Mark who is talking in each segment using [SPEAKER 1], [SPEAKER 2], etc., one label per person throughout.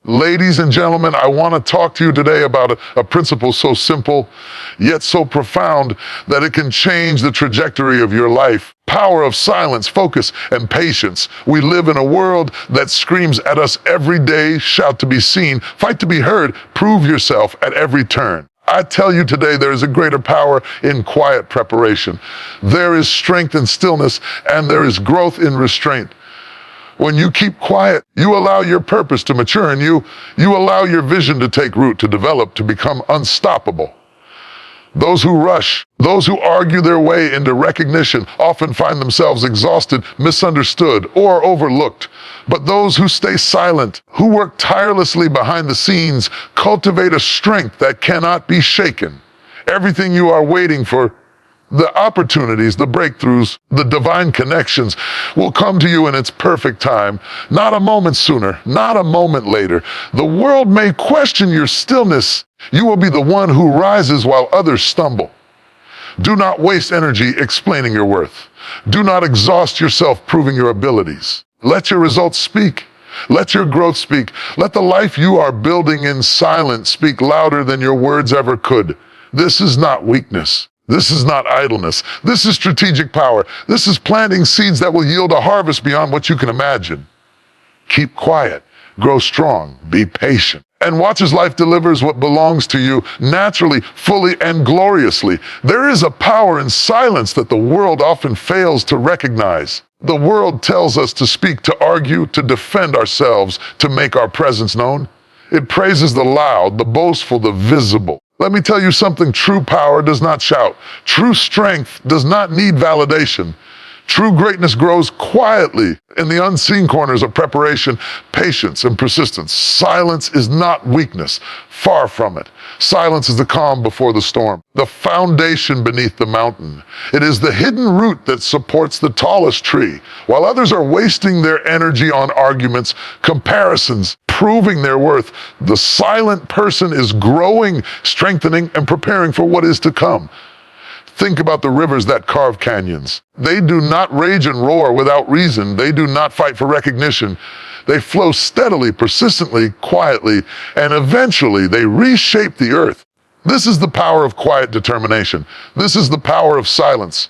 [SPEAKER 1] Ladies and gentlemen, I want to talk to you today about a principle so simple, yet so profound that it can change the trajectory of your life. Power of silence, focus, and patience. We live in a world that screams at us every day, shout to be seen, fight to be heard, prove yourself at every turn. I tell you today, there is a greater power in quiet preparation. There is strength in stillness, and there is growth in restraint. When you keep quiet, you allow your purpose to mature, and you allow your vision to take root, to develop, to become unstoppable. Those who rush, those who argue their way into recognition often find themselves exhausted, misunderstood, or overlooked. But those who stay silent, who work tirelessly behind the scenes, cultivate a strength that cannot be shaken. Everything you are waiting for, the opportunities, the breakthroughs, the divine connections will come to you in its perfect time. Not a moment sooner, not a moment later. The world may question your stillness. You will be the one who rises while others stumble. Do not waste energy explaining your worth. Do not exhaust yourself proving your abilities. Let your results speak. Let your growth speak. Let the life you are building in silence speak louder than your words ever could. This is not weakness. This is not idleness. This is strategic power. This is planting seeds that will yield a harvest beyond what you can imagine. Keep quiet, grow strong, be patient, and watch as life delivers what belongs to you naturally, fully, and gloriously. There is a power in silence that the world often fails to recognize. The world tells us to speak, to argue, to defend ourselves, to make our presence known. It praises the loud, the boastful, the visible. Let me tell you something, true power does not shout. True strength does not need validation. True greatness grows quietly in the unseen corners of preparation, patience, and persistence. Silence is not weakness, far from it. Silence is the calm before the storm, the foundation beneath the mountain. It is the hidden root that supports the tallest tree. While others are wasting their energy on arguments, comparisons, proving their worth, the silent person is growing, strengthening, and preparing for what is to come. Think about the rivers that carve canyons. They do not rage and roar without reason. They do not fight for recognition. They flow steadily, persistently, quietly, and eventually they reshape the earth. This is the power of quiet determination. This is the power of silence.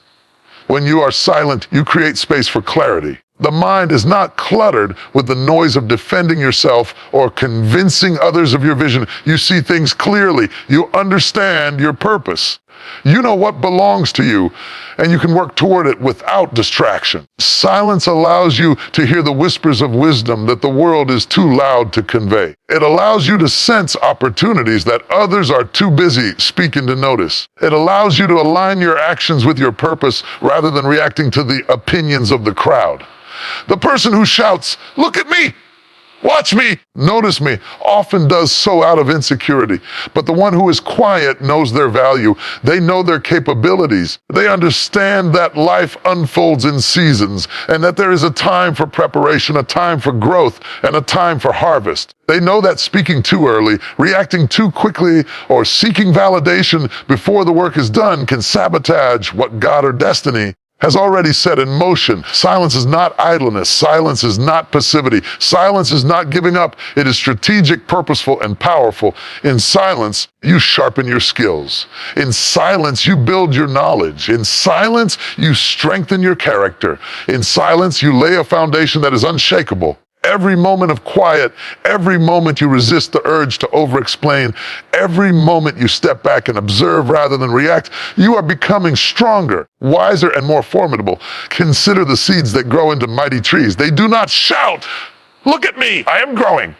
[SPEAKER 1] When you are silent, you create space for clarity. The mind is not cluttered with the noise of defending yourself or convincing others of your vision. You see things clearly. You understand your purpose. You know what belongs to you, and you can work toward it without distraction. Silence allows you to hear the whispers of wisdom that the world is too loud to convey. It allows you to sense opportunities that others are too busy speaking to notice. It allows you to align your actions with your purpose rather than reacting to the opinions of the crowd. The person who shouts, "Look at me! Watch me! Notice me!" often does so out of insecurity. But the one who is quiet knows their value. They know their capabilities. They understand that life unfolds in seasons and that there is a time for preparation, a time for growth, and a time for harvest. They know that speaking too early, reacting too quickly, or seeking validation before the work is done can sabotage what God or destiny has already set in motion. Silence is not idleness. Silence is not passivity. Silence is not giving up. It is strategic, purposeful, and powerful. In silence, you sharpen your skills. In silence, you build your knowledge. In silence, you strengthen your character. In silence, you lay a foundation that is unshakable. Every moment of quiet, every moment you resist the urge to over-explain, every moment you step back and observe rather than react, you are becoming stronger, wiser, and more formidable. Consider the seeds that grow into mighty trees. They do not shout, "Look at me, I am growing."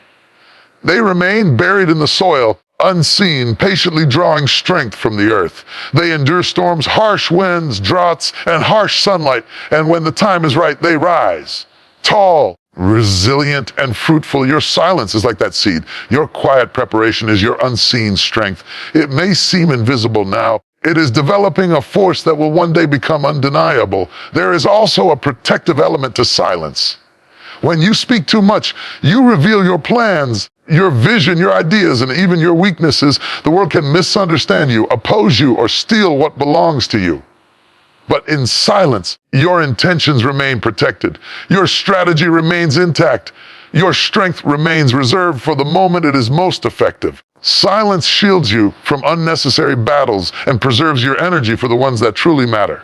[SPEAKER 1] They remain buried in the soil, unseen, patiently drawing strength from the earth. They endure storms, harsh winds, droughts, and harsh sunlight, and when the time is right, they rise. Tall, resilient, and fruitful. Your silence is like that seed. Your quiet preparation is your unseen strength. It may seem invisible now. It is developing a force that will one day become undeniable. There is also a protective element to silence. When you speak too much, you reveal your plans, your vision, your ideas, and even your weaknesses. The world can misunderstand you, oppose you, or steal what belongs to you. But in silence, your intentions remain protected. Your strategy remains intact. Your strength remains reserved for the moment it is most effective. Silence shields you from unnecessary battles and preserves your energy for the ones that truly matter.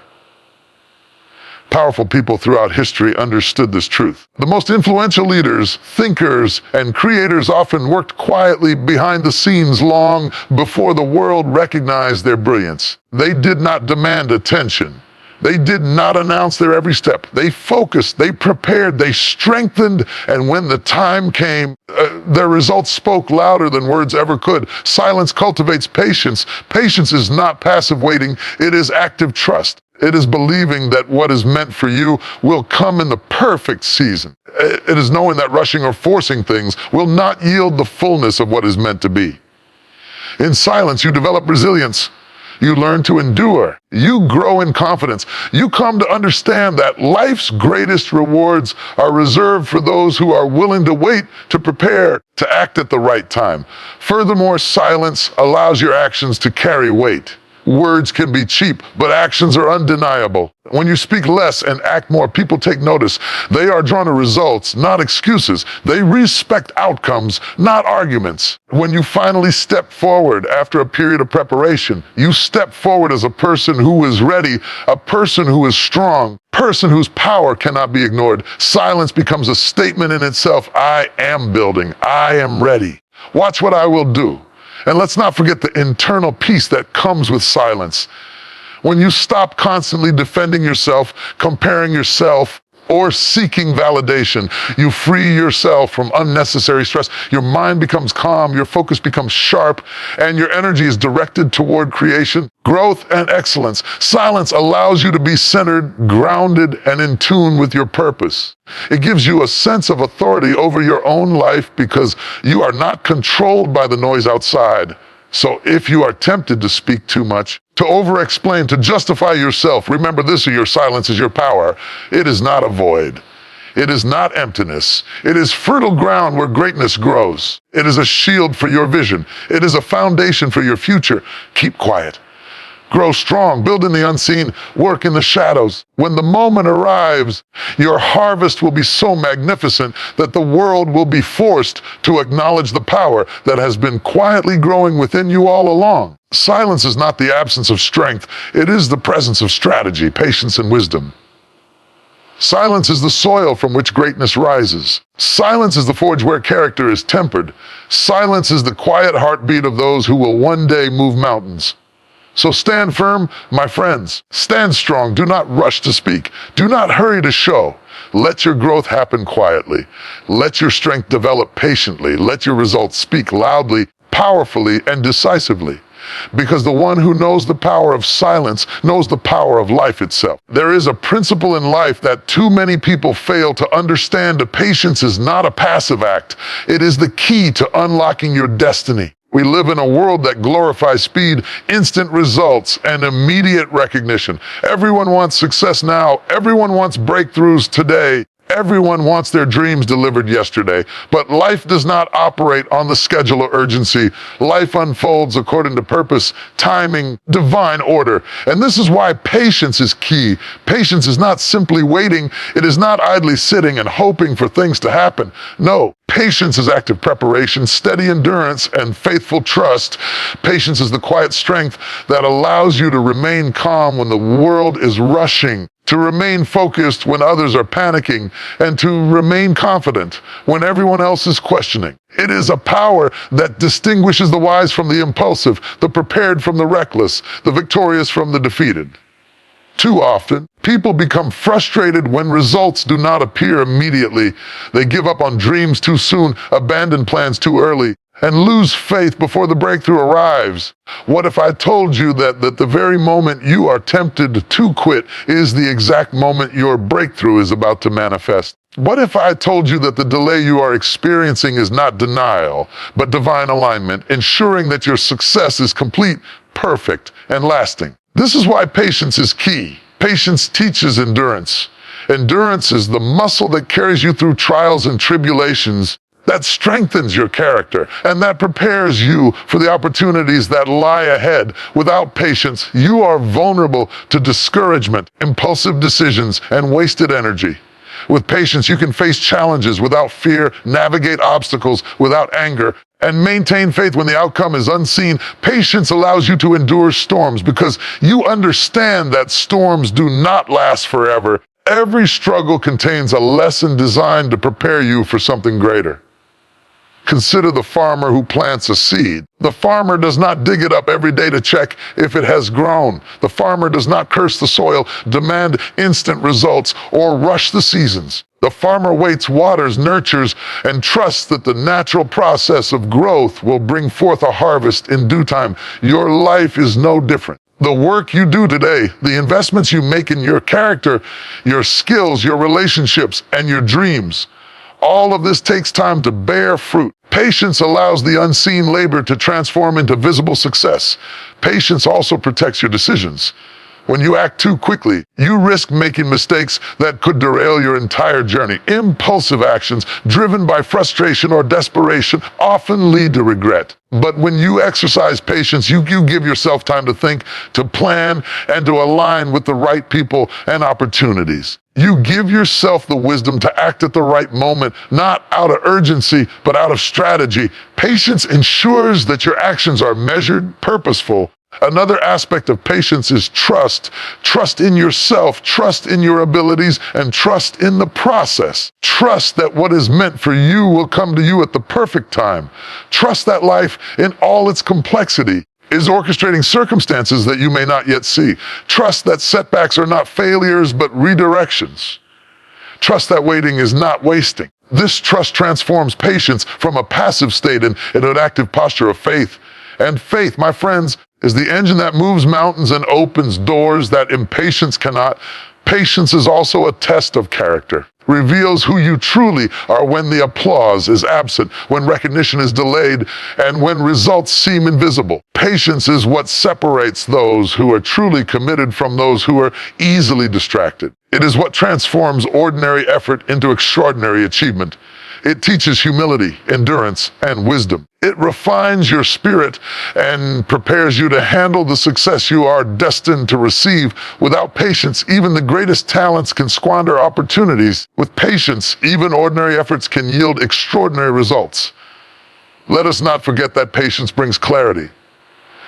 [SPEAKER 1] Powerful people throughout history understood this truth. The most influential leaders, thinkers, and creators often worked quietly behind the scenes long before the world recognized their brilliance. They did not demand attention. They did not announce their every step. They focused, they prepared, they strengthened, and when the time came, their results spoke louder than words ever could. Silence cultivates patience. Patience is not passive waiting, it is active trust. It is believing that what is meant for you will come in the perfect season. It is knowing that rushing or forcing things will not yield the fullness of what is meant to be. In silence, you develop resilience. You learn to endure. You grow in confidence. You come to understand that life's greatest rewards are reserved for those who are willing to wait, to prepare, to act at the right time. Furthermore, silence allows your actions to carry weight. Words can be cheap, but actions are undeniable. When you speak less and act more, people take notice. They are drawn to results, not excuses. They respect outcomes, not arguments. When you finally step forward after a period of preparation, you step forward as a person who is ready, a person who is strong, a person whose power cannot be ignored. Silence becomes a statement in itself. I am building. I am ready. Watch what I will do. And let's not forget the internal peace that comes with silence. When you stop constantly defending yourself, comparing yourself, or seeking validation, you free yourself from unnecessary stress. Your mind becomes calm, your focus becomes sharp, and your energy is directed toward creation, growth, and excellence. Silence allows you to be centered, grounded, and in tune with your purpose. It gives you a sense of authority over your own life because you are not controlled by the noise outside. So if you are tempted to speak too much, to over-explain, to justify yourself, remember this: your silence is your power. It is not a void. It is not emptiness. It is fertile ground where greatness grows. It is a shield for your vision. It is a foundation for your future. Keep quiet. Grow strong, build in the unseen, work in the shadows. When the moment arrives, your harvest will be so magnificent that the world will be forced to acknowledge the power that has been quietly growing within you all along. Silence is not the absence of strength. It is the presence of strategy, patience, and wisdom. Silence is the soil from which greatness rises. Silence is the forge where character is tempered. Silence is the quiet heartbeat of those who will one day move mountains. So stand firm, my friends. Stand strong. Do not rush to speak. Do not hurry to show. Let your growth happen quietly. Let your strength develop patiently. Let your results speak loudly, powerfully, and decisively. Because the one who knows the power of silence knows the power of life itself. There is a principle in life that too many people fail to understand. Patience is not a passive act. It is the key to unlocking your destiny. We live in a world that glorifies speed, instant results, and immediate recognition. Everyone wants success now. Everyone wants breakthroughs today. Everyone wants their dreams delivered yesterday. But life does not operate on the schedule of urgency. Life unfolds according to purpose, timing, divine order. And this is why patience is key. Patience is not simply waiting. It is not idly sitting and hoping for things to happen. No. Patience is active preparation, steady endurance, and faithful trust. Patience is the quiet strength that allows you to remain calm when the world is rushing, to remain focused when others are panicking, and to remain confident when everyone else is questioning. It is a power that distinguishes the wise from the impulsive, the prepared from the reckless, the victorious from the defeated. Too often, people become frustrated when results do not appear immediately. They give up on dreams too soon, abandon plans too early, and lose faith before the breakthrough arrives. What if I told you that the very moment you are tempted to quit is the exact moment your breakthrough is about to manifest? What if I told you that the delay you are experiencing is not denial, but divine alignment, ensuring that your success is complete, perfect, and lasting? This is why patience is key. Patience teaches endurance. Endurance is the muscle that carries you through trials and tribulations, that strengthens your character, and that prepares you for the opportunities that lie ahead. Without patience, you are vulnerable to discouragement, impulsive decisions, and wasted energy. With patience, you can face challenges without fear, navigate obstacles without anger, and maintain faith when the outcome is unseen. Patience allows you to endure storms because you understand that storms do not last forever. Every struggle contains a lesson designed to prepare you for something greater. Consider the farmer who plants a seed. The farmer does not dig it up every day to check if it has grown. The farmer does not curse the soil, demand instant results, or rush the seasons. The farmer waits, waters, nurtures, and trusts that the natural process of growth will bring forth a harvest in due time. Your life is no different. The work you do today, the investments you make in your character, your skills, your relationships, and your dreams, all of this takes time to bear fruit. Patience allows the unseen labor to transform into visible success. Patience also protects your decisions. When you act too quickly, you risk making mistakes that could derail your entire journey. Impulsive actions, driven by frustration or desperation, often lead to regret. But when you exercise patience, you give yourself time to think, to plan, and to align with the right people and opportunities. You give yourself the wisdom to act at the right moment, not out of urgency, but out of strategy. Patience ensures that your actions are measured, purposeful. Another aspect of patience is trust. Trust in yourself, trust in your abilities, and trust in the process. Trust that what is meant for you will come to you at the perfect time. Trust that life, in all its complexity, is orchestrating circumstances that you may not yet see. Trust that setbacks are not failures, but redirections. Trust that waiting is not wasting. This trust transforms patience from a passive state into an active posture of faith. And faith, my friends, is the engine that moves mountains and opens doors that impatience cannot. Patience is also a test of character. Reveals who you truly are when the applause is absent, when recognition is delayed, and when results seem invisible. Patience is what separates those who are truly committed from those who are easily distracted. It is what transforms ordinary effort into extraordinary achievement. It teaches humility, endurance, and wisdom. It refines your spirit and prepares you to handle the success you are destined to receive. Without patience, even the greatest talents can squander opportunities. With patience, even ordinary efforts can yield extraordinary results. Let us not forget that patience brings clarity.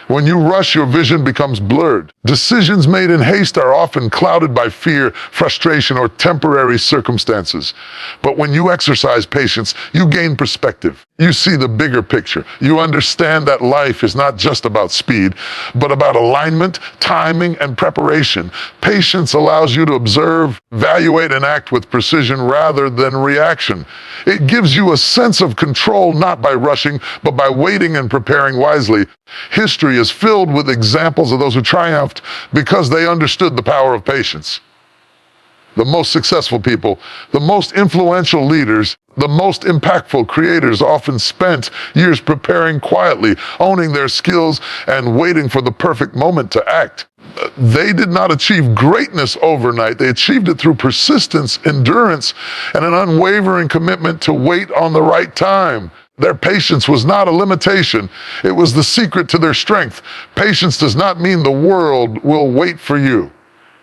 [SPEAKER 1] When you rush, your vision becomes blurred. Decisions made in haste are often clouded by fear, frustration, or temporary circumstances. But when you exercise patience, you gain perspective. You see the bigger picture. You understand that life is not just about speed, but about alignment, timing, and preparation. Patience allows you to observe, evaluate, and act with precision rather than reaction. It gives you a sense of control not by rushing, but by waiting and preparing wisely. History is filled with examples of those who triumphed because they understood the power of patience. The most successful people, the most influential leaders, the most impactful creators often spent years preparing quietly, owning their skills, and waiting for the perfect moment to act. They did not achieve greatness overnight. They achieved it through persistence, endurance, and an unwavering commitment to wait on the right time. Their patience was not a limitation. It was the secret to their strength. Patience does not mean the world will wait for you.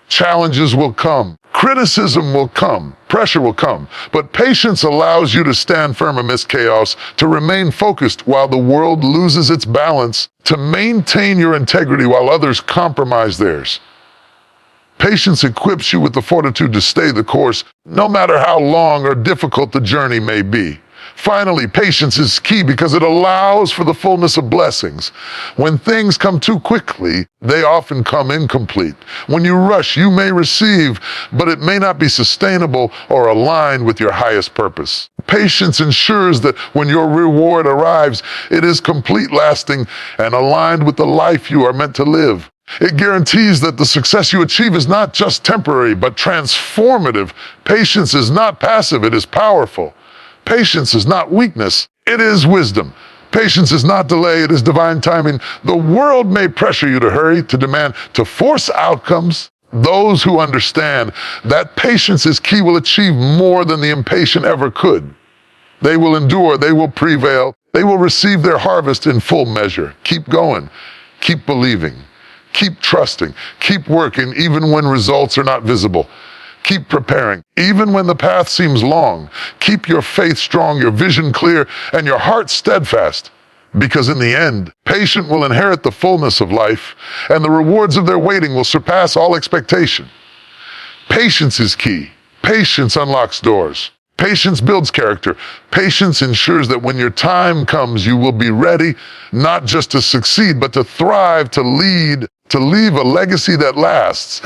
[SPEAKER 1] Challenges will come. Criticism will come. Pressure will come. But patience allows you to stand firm amidst chaos, to remain focused while the world loses its balance, to maintain your integrity while others compromise theirs. Patience equips you with the fortitude to stay the course, no matter how long or difficult the journey may be. Finally, patience is key because it allows for the fullness of blessings. When things come too quickly, they often come incomplete. When you rush, you may receive, but it may not be sustainable or aligned with your highest purpose. Patience ensures that when your reward arrives, it is complete, lasting, and aligned with the life you are meant to live. It guarantees that the success you achieve is not just temporary, but transformative. Patience is not passive, it is powerful. Patience is not weakness, it is wisdom. Patience is not delay, it is divine timing. The world may pressure you to hurry, to demand, to force outcomes. Those who understand that patience is key will achieve more than the impatient ever could. They will endure, they will prevail, they will receive their harvest in full measure. Keep going, keep believing, keep trusting, keep working even when results are not visible. Keep preparing. Even when the path seems long, keep your faith strong, your vision clear, and your heart steadfast. Because in the end, patient will inherit the fullness of life, and the rewards of their waiting will surpass all expectation. Patience is key. Patience unlocks doors. Patience builds character. Patience ensures that when your time comes, you will be ready, not just to succeed, but to thrive, to lead, to leave a legacy that lasts.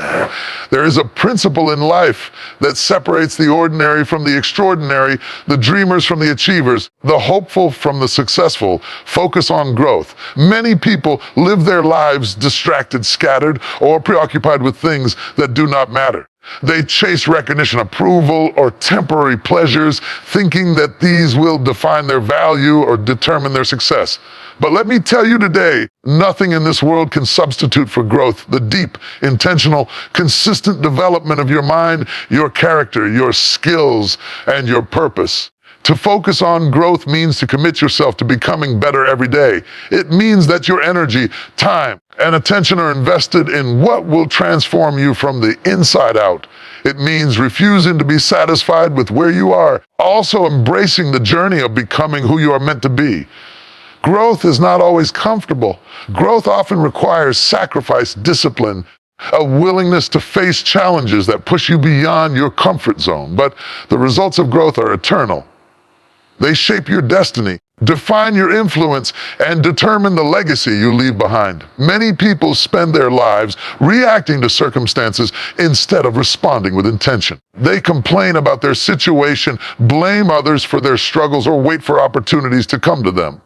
[SPEAKER 1] There is a principle in life that separates the ordinary from the extraordinary, the dreamers from the achievers, the hopeful from the successful. Focus on growth. Many people live their lives distracted, scattered, or preoccupied with things that do not matter. They chase recognition, approval, or temporary pleasures, thinking that these will define their value or determine their success. But let me tell you today, nothing in this world can substitute for growth, the deep, intentional, consistent development of your mind, your character, your skills, and your purpose. To focus on growth means to commit yourself to becoming better every day. It means that your energy, time, and attention are invested in what will transform you from the inside out. It means refusing to be satisfied with where you are, also embracing the journey of becoming who you are meant to be. Growth is not always comfortable. Growth often requires sacrifice, discipline, a willingness to face challenges that push you beyond your comfort zone. But the results of growth are eternal. They shape your destiny, define your influence, and determine the legacy you leave behind. Many people spend their lives reacting to circumstances instead of responding with intention. They complain about their situation, blame others for their struggles, or wait for opportunities to come to them.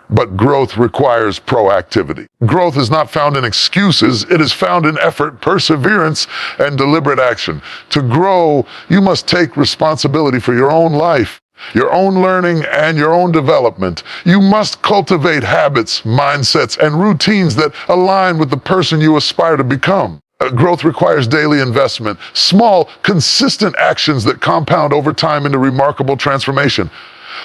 [SPEAKER 1] But growth requires proactivity. Growth is not found in excuses. It is found in effort, perseverance, and deliberate action. To grow, you must take responsibility for your own life, your own learning, and your own development. You must cultivate habits, mindsets, and routines that align with the person you aspire to become. Growth requires daily investment, small, consistent actions that compound over time into remarkable transformation.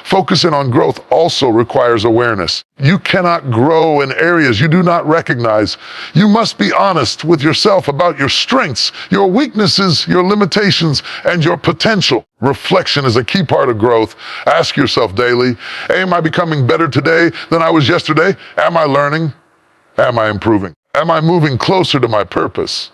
[SPEAKER 1] Focusing on growth also requires awareness. You cannot grow in areas you do not recognize. You must be honest with yourself about your strengths, your weaknesses, your limitations, and your potential. Reflection is a key part of growth. Ask yourself daily, am I becoming better today than I was yesterday? Am I learning? Am I improving? Am I moving closer to my purpose?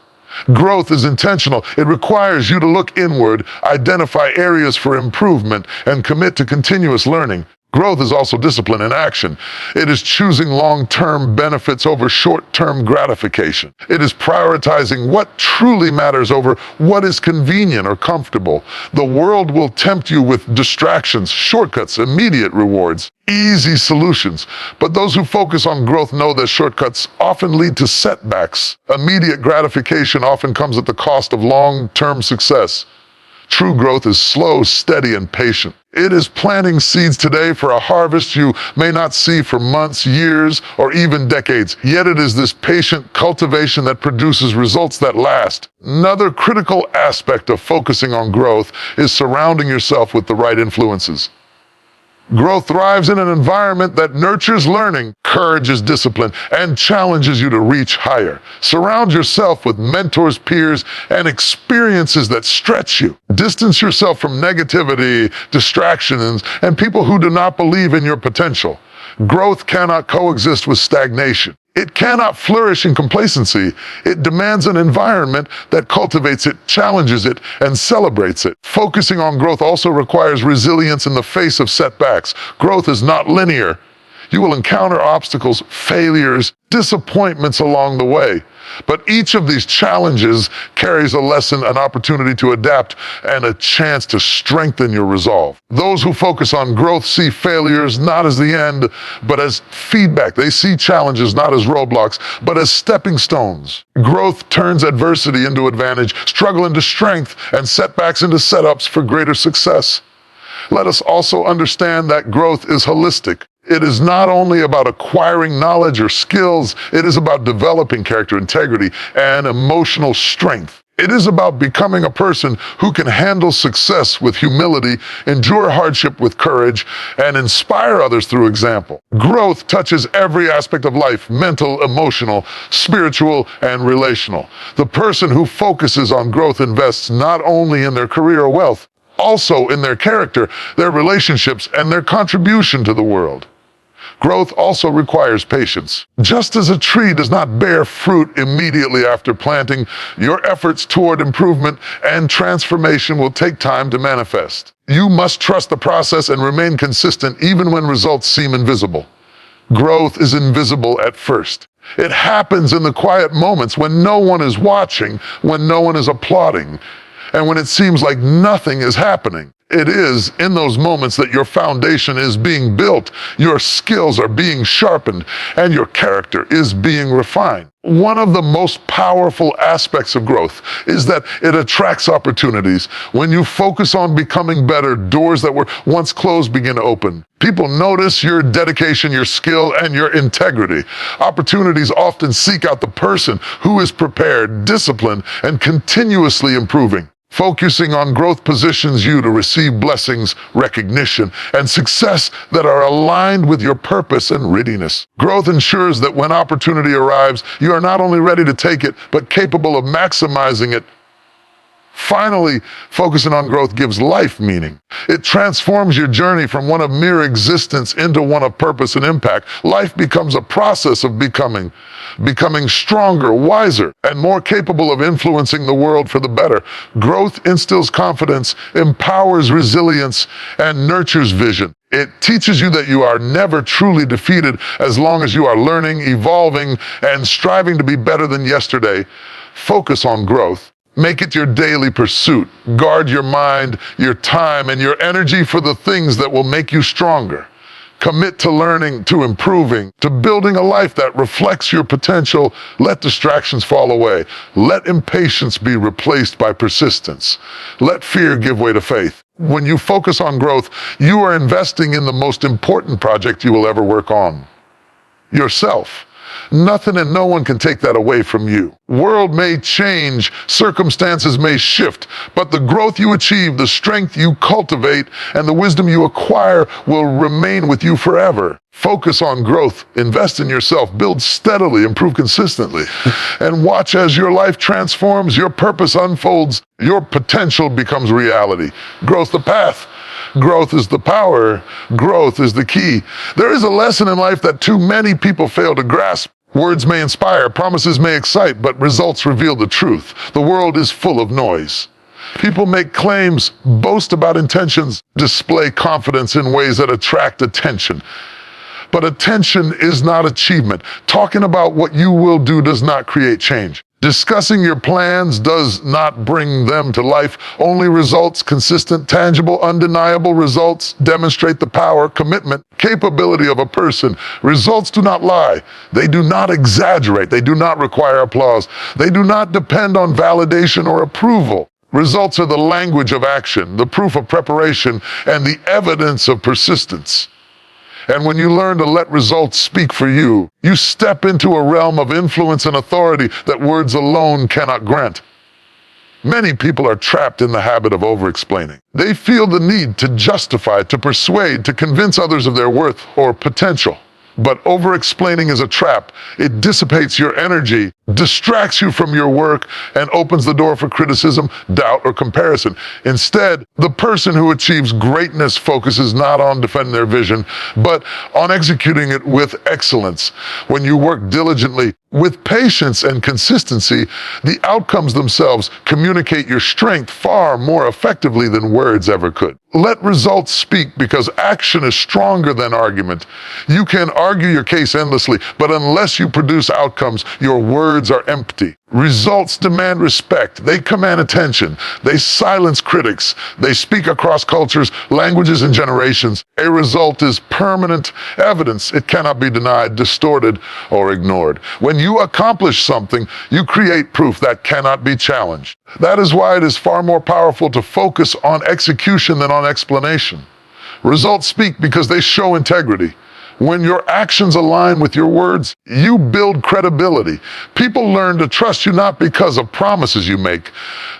[SPEAKER 1] Growth is intentional. It requires you to look inward, identify areas for improvement, and commit to continuous learning. Growth is also discipline in action. It is choosing long-term benefits over short-term gratification. It is prioritizing what truly matters over what is convenient or comfortable. The world will tempt you with distractions, shortcuts, immediate rewards, easy solutions. But those who focus on growth know that shortcuts often lead to setbacks. Immediate gratification often comes at the cost of long-term success. True growth is slow, steady, and patient. It is planting seeds today for a harvest you may not see for months, years, or even decades. Yet it is this patient cultivation that produces results that last. Another critical aspect of focusing on growth is surrounding yourself with the right influences. Growth thrives in an environment that nurtures learning, encourages discipline, and challenges you to reach higher. Surround yourself with mentors, peers, and experiences that stretch you. Distance yourself from negativity, distractions, and people who do not believe in your potential. Growth cannot coexist with stagnation. It cannot flourish in complacency. It demands an environment that cultivates it, challenges it, and celebrates it. Focusing on growth also requires resilience in the face of setbacks. Growth is not linear. You will encounter obstacles, failures, disappointments along the way. But each of these challenges carries a lesson, an opportunity to adapt, and a chance to strengthen your resolve. Those who focus on growth see failures not as the end, but as feedback. They see challenges not as roadblocks, but as stepping stones. Growth turns adversity into advantage, struggle into strength, and setbacks into setups for greater success. Let us also understand that growth is holistic. It is not only about acquiring knowledge or skills, it is about developing character, integrity, and emotional strength. It is about becoming a person who can handle success with humility, endure hardship with courage, and inspire others through example. Growth touches every aspect of life: mental, emotional, spiritual, and relational. The person who focuses on growth invests not only in their career or wealth, also in their character, their relationships, and their contribution to the world. Growth also requires patience. Just as a tree does not bear fruit immediately after planting, your efforts toward improvement and transformation will take time to manifest. You must trust the process and remain consistent even when results seem invisible. Growth is invisible at first. It happens in the quiet moments when no one is watching, when no one is applauding, and when it seems like nothing is happening. It is in those moments that your foundation is being built, your skills are being sharpened, and your character is being refined. One of the most powerful aspects of growth is that it attracts opportunities. When you focus on becoming better, doors that were once closed begin to open. People notice your dedication, your skill, and your integrity. Opportunities often seek out the person who is prepared, disciplined, and continuously improving. Focusing on growth positions you to receive blessings, recognition, and success that are aligned with your purpose and readiness. Growth ensures that when opportunity arrives, you are not only ready to take it, but capable of maximizing it. Finally, focusing on growth gives life meaning. It transforms your journey from one of mere existence into one of purpose and impact. Life becomes a process of becoming stronger, wiser, and more capable of influencing the world for the better. Growth instills confidence, empowers resilience, and nurtures vision. It teaches you that you are never truly defeated as long as you are learning, evolving, and striving to be better than yesterday. Focus on growth. Make it your daily pursuit. Guard your mind, your time, and your energy for the things that will make you stronger. Commit to learning, to improving, to building a life that reflects your potential. Let distractions fall away. Let impatience be replaced by persistence. Let fear give way to faith. When you focus on growth, you are investing in the most important project you will ever work on: yourself. Nothing and no one can take that away from you. World may change, circumstances may shift, but the growth you achieve, the strength you cultivate, and the wisdom you acquire will remain with you forever. Focus on growth, invest in yourself, build steadily, improve consistently, and watch as your life transforms, your purpose unfolds, your potential becomes reality. Growth the path. Growth is the power. Growth is the key. There is a lesson in life that too many people fail to grasp. Words may inspire, promises may excite, but results reveal the truth. The world is full of noise. People make claims, boast about intentions, display confidence in ways that attract attention. But attention is not achievement. Talking about what you will do does not create change. Discussing your plans does not bring them to life. Only results, consistent, tangible, undeniable results, demonstrate the power, commitment, capability of a person. Results do not lie. They do not exaggerate. They do not require applause. They do not depend on validation or approval. Results are the language of action, the proof of preparation, and the evidence of persistence. And when you learn to let results speak for you, you step into a realm of influence and authority that words alone cannot grant. Many people are trapped in the habit of over-explaining. They feel the need to justify, to persuade, to convince others of their worth or potential. But over-explaining is a trap. It dissipates your energy, distracts you from your work, and opens the door for criticism, doubt, or comparison. Instead, the person who achieves greatness focuses not on defending their vision, but on executing it with excellence. When you work diligently, with patience and consistency, the outcomes themselves communicate your strength far more effectively than words ever could. Let results speak, because action is stronger than argument. You can argue your case endlessly, but unless you produce outcomes, your words are empty. Results demand respect. They command attention. They silence critics. They speak across cultures, languages, and generations. A result is permanent evidence. It cannot be denied, distorted, or ignored. When you accomplish something, you create proof that cannot be challenged. That is why it is far more powerful to focus on execution than on explanation. Results speak because they show integrity. When your actions align with your words, you build credibility. People learn to trust you not because of promises you make,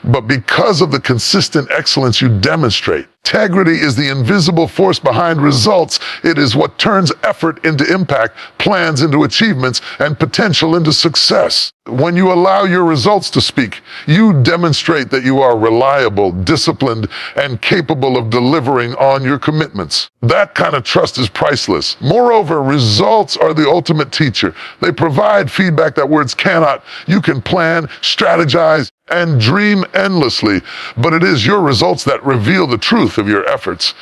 [SPEAKER 1] but because of the consistent excellence you demonstrate. Integrity is the invisible force behind results. It is what turns effort into impact, plans into achievements, and potential into success. When you allow your results to speak, you demonstrate that you are reliable, disciplined, and capable of delivering on your commitments. That kind of trust is priceless. Moreover, results are the ultimate teacher. They provide feedback that words cannot. You can plan, strategize, and dream endlessly, but it is your results that reveal the truth of your efforts.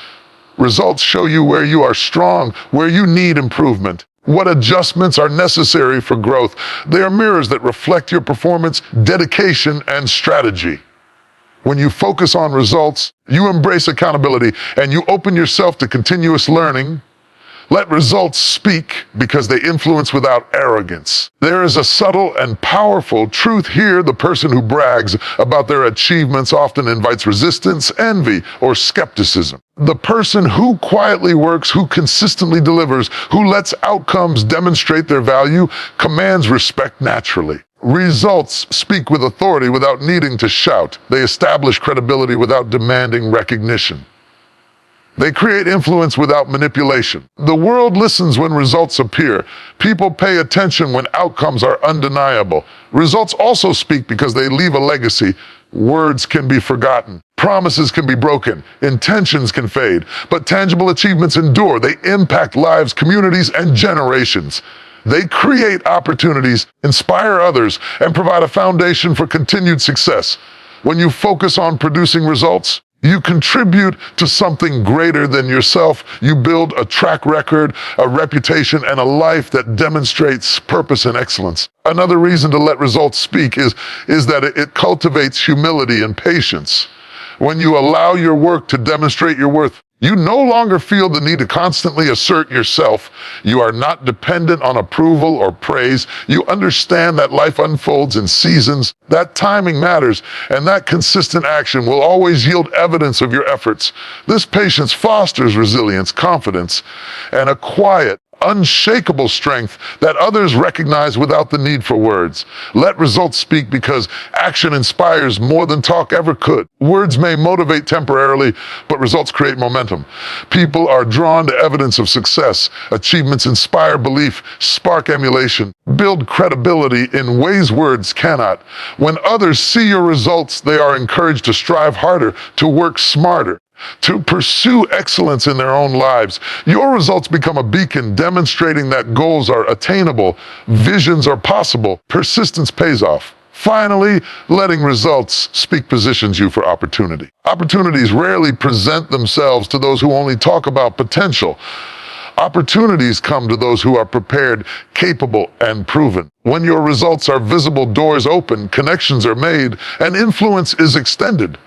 [SPEAKER 1] Results show you where you are strong, where you need improvement, what adjustments are necessary for growth. They are mirrors that reflect your performance, dedication, and strategy. When you focus on results, you embrace accountability, and you open yourself to continuous learning. Let results speak because they influence without arrogance. There is a subtle and powerful truth here. The person who brags about their achievements often invites resistance, envy, or skepticism. The person who quietly works, who consistently delivers, who lets outcomes demonstrate their value, commands respect naturally. Results speak with authority without needing to shout. They establish credibility without demanding recognition. They create influence without manipulation. The world listens when results appear. People pay attention when outcomes are undeniable. Results also speak because they leave a legacy. Words can be forgotten. Promises can be broken. Intentions can fade. But tangible achievements endure. They impact lives, communities, and generations. They create opportunities, inspire others, and provide a foundation for continued success. When you focus on producing results, you contribute to something greater than yourself. You build a track record, a reputation, and a life that demonstrates purpose and excellence. Another reason to let results speak is that it cultivates humility and patience. When you allow your work to demonstrate your worth, you no longer feel the need to constantly assert yourself. You are not dependent on approval or praise. You understand that life unfolds in seasons, that timing matters, and that consistent action will always yield evidence of your efforts. This patience fosters resilience, confidence, and a quiet, unshakable strength that others recognize without the need for words. Let results speak because action inspires more than talk ever could. Words may motivate temporarily, but results create momentum. People are drawn to evidence of success. Achievements inspire belief, spark emulation, build credibility in ways words cannot. When others see your results, they are encouraged to strive harder, to work smarter, to pursue excellence in their own lives. Your results become a beacon demonstrating that goals are attainable, visions are possible, persistence pays off. Finally, letting results speak positions you for opportunity. Opportunities rarely present themselves to those who only talk about potential. Opportunities come to those who are prepared, capable, and proven. When your results are visible, doors open, connections are made, and influence is extended.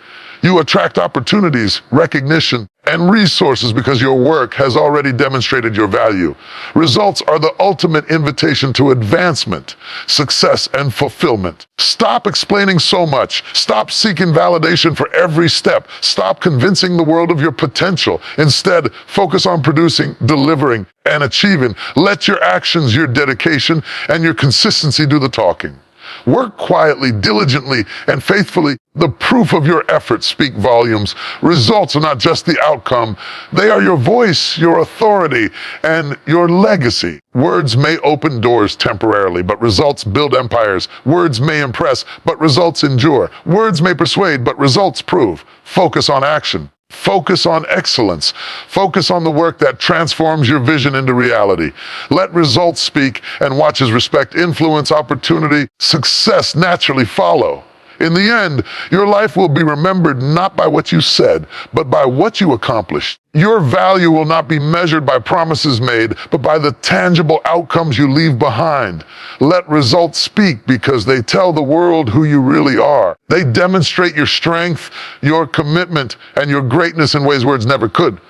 [SPEAKER 1] You attract opportunities, recognition, and resources because your work has already demonstrated your value. Results are the ultimate invitation to advancement, success, and fulfillment. Stop explaining so much. Stop seeking validation for every step. Stop convincing the world of your potential. Instead, focus on producing, delivering, and achieving. Let your actions, your dedication, and your consistency do the talking. Work quietly, diligently, and faithfully. The proof of your efforts speak volumes. Results are not just the outcome. They are your voice, your authority, and your legacy. Words may open doors temporarily, but results build empires. Words may impress, but results endure. Words may persuade, but results prove. Focus on action. Focus on excellence. Focus on the work that transforms your vision into reality. Let results speak and watch as respect, influence, opportunity, success naturally follow. In the end, your life will be remembered not by what you said, but by what you accomplished. Your value will not be measured by promises made, but by the tangible outcomes you leave behind. Let results speak because they tell the world who you really are. They demonstrate your strength, your commitment, and your greatness in ways words never could.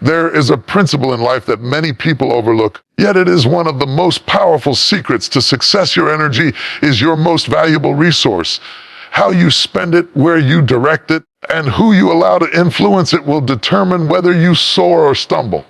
[SPEAKER 1] There is a principle in life that many people overlook, yet it is one of the most powerful secrets to success. Your energy is your most valuable resource. How you spend it, where you direct it, and who you allow to influence it will determine whether you soar or stumble.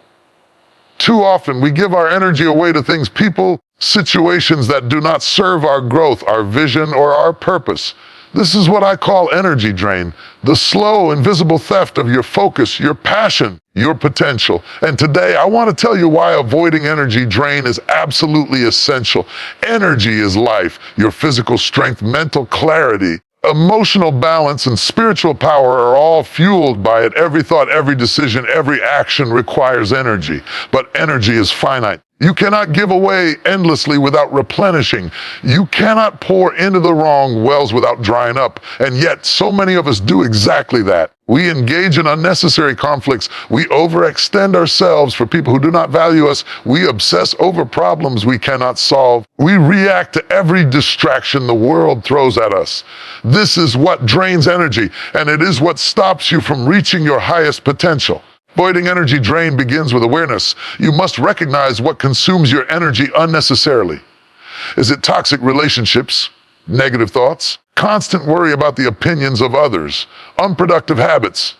[SPEAKER 1] Too often, we give our energy away to things, people, situations that do not serve our growth, our vision, or our purpose. This is what I call energy drain, the slow, invisible theft of your focus, your passion, your potential. And today, I want to tell you why avoiding energy drain is absolutely essential. Energy is life, your physical strength, mental clarity, emotional balance, and spiritual power are all fueled by it. Every thought, every decision, every action requires energy, but energy is finite. You cannot give away endlessly without replenishing. You cannot pour into the wrong wells without drying up. And yet, so many of us do exactly that. We engage in unnecessary conflicts. We overextend ourselves for people who do not value us. We obsess over problems we cannot solve. We react to every distraction the world throws at us. This is what drains energy, and it is what stops you from reaching your highest potential. Avoiding energy drain begins with awareness. You must recognize what consumes your energy unnecessarily. Is it toxic relationships, negative thoughts, constant worry about the opinions of others, unproductive habits,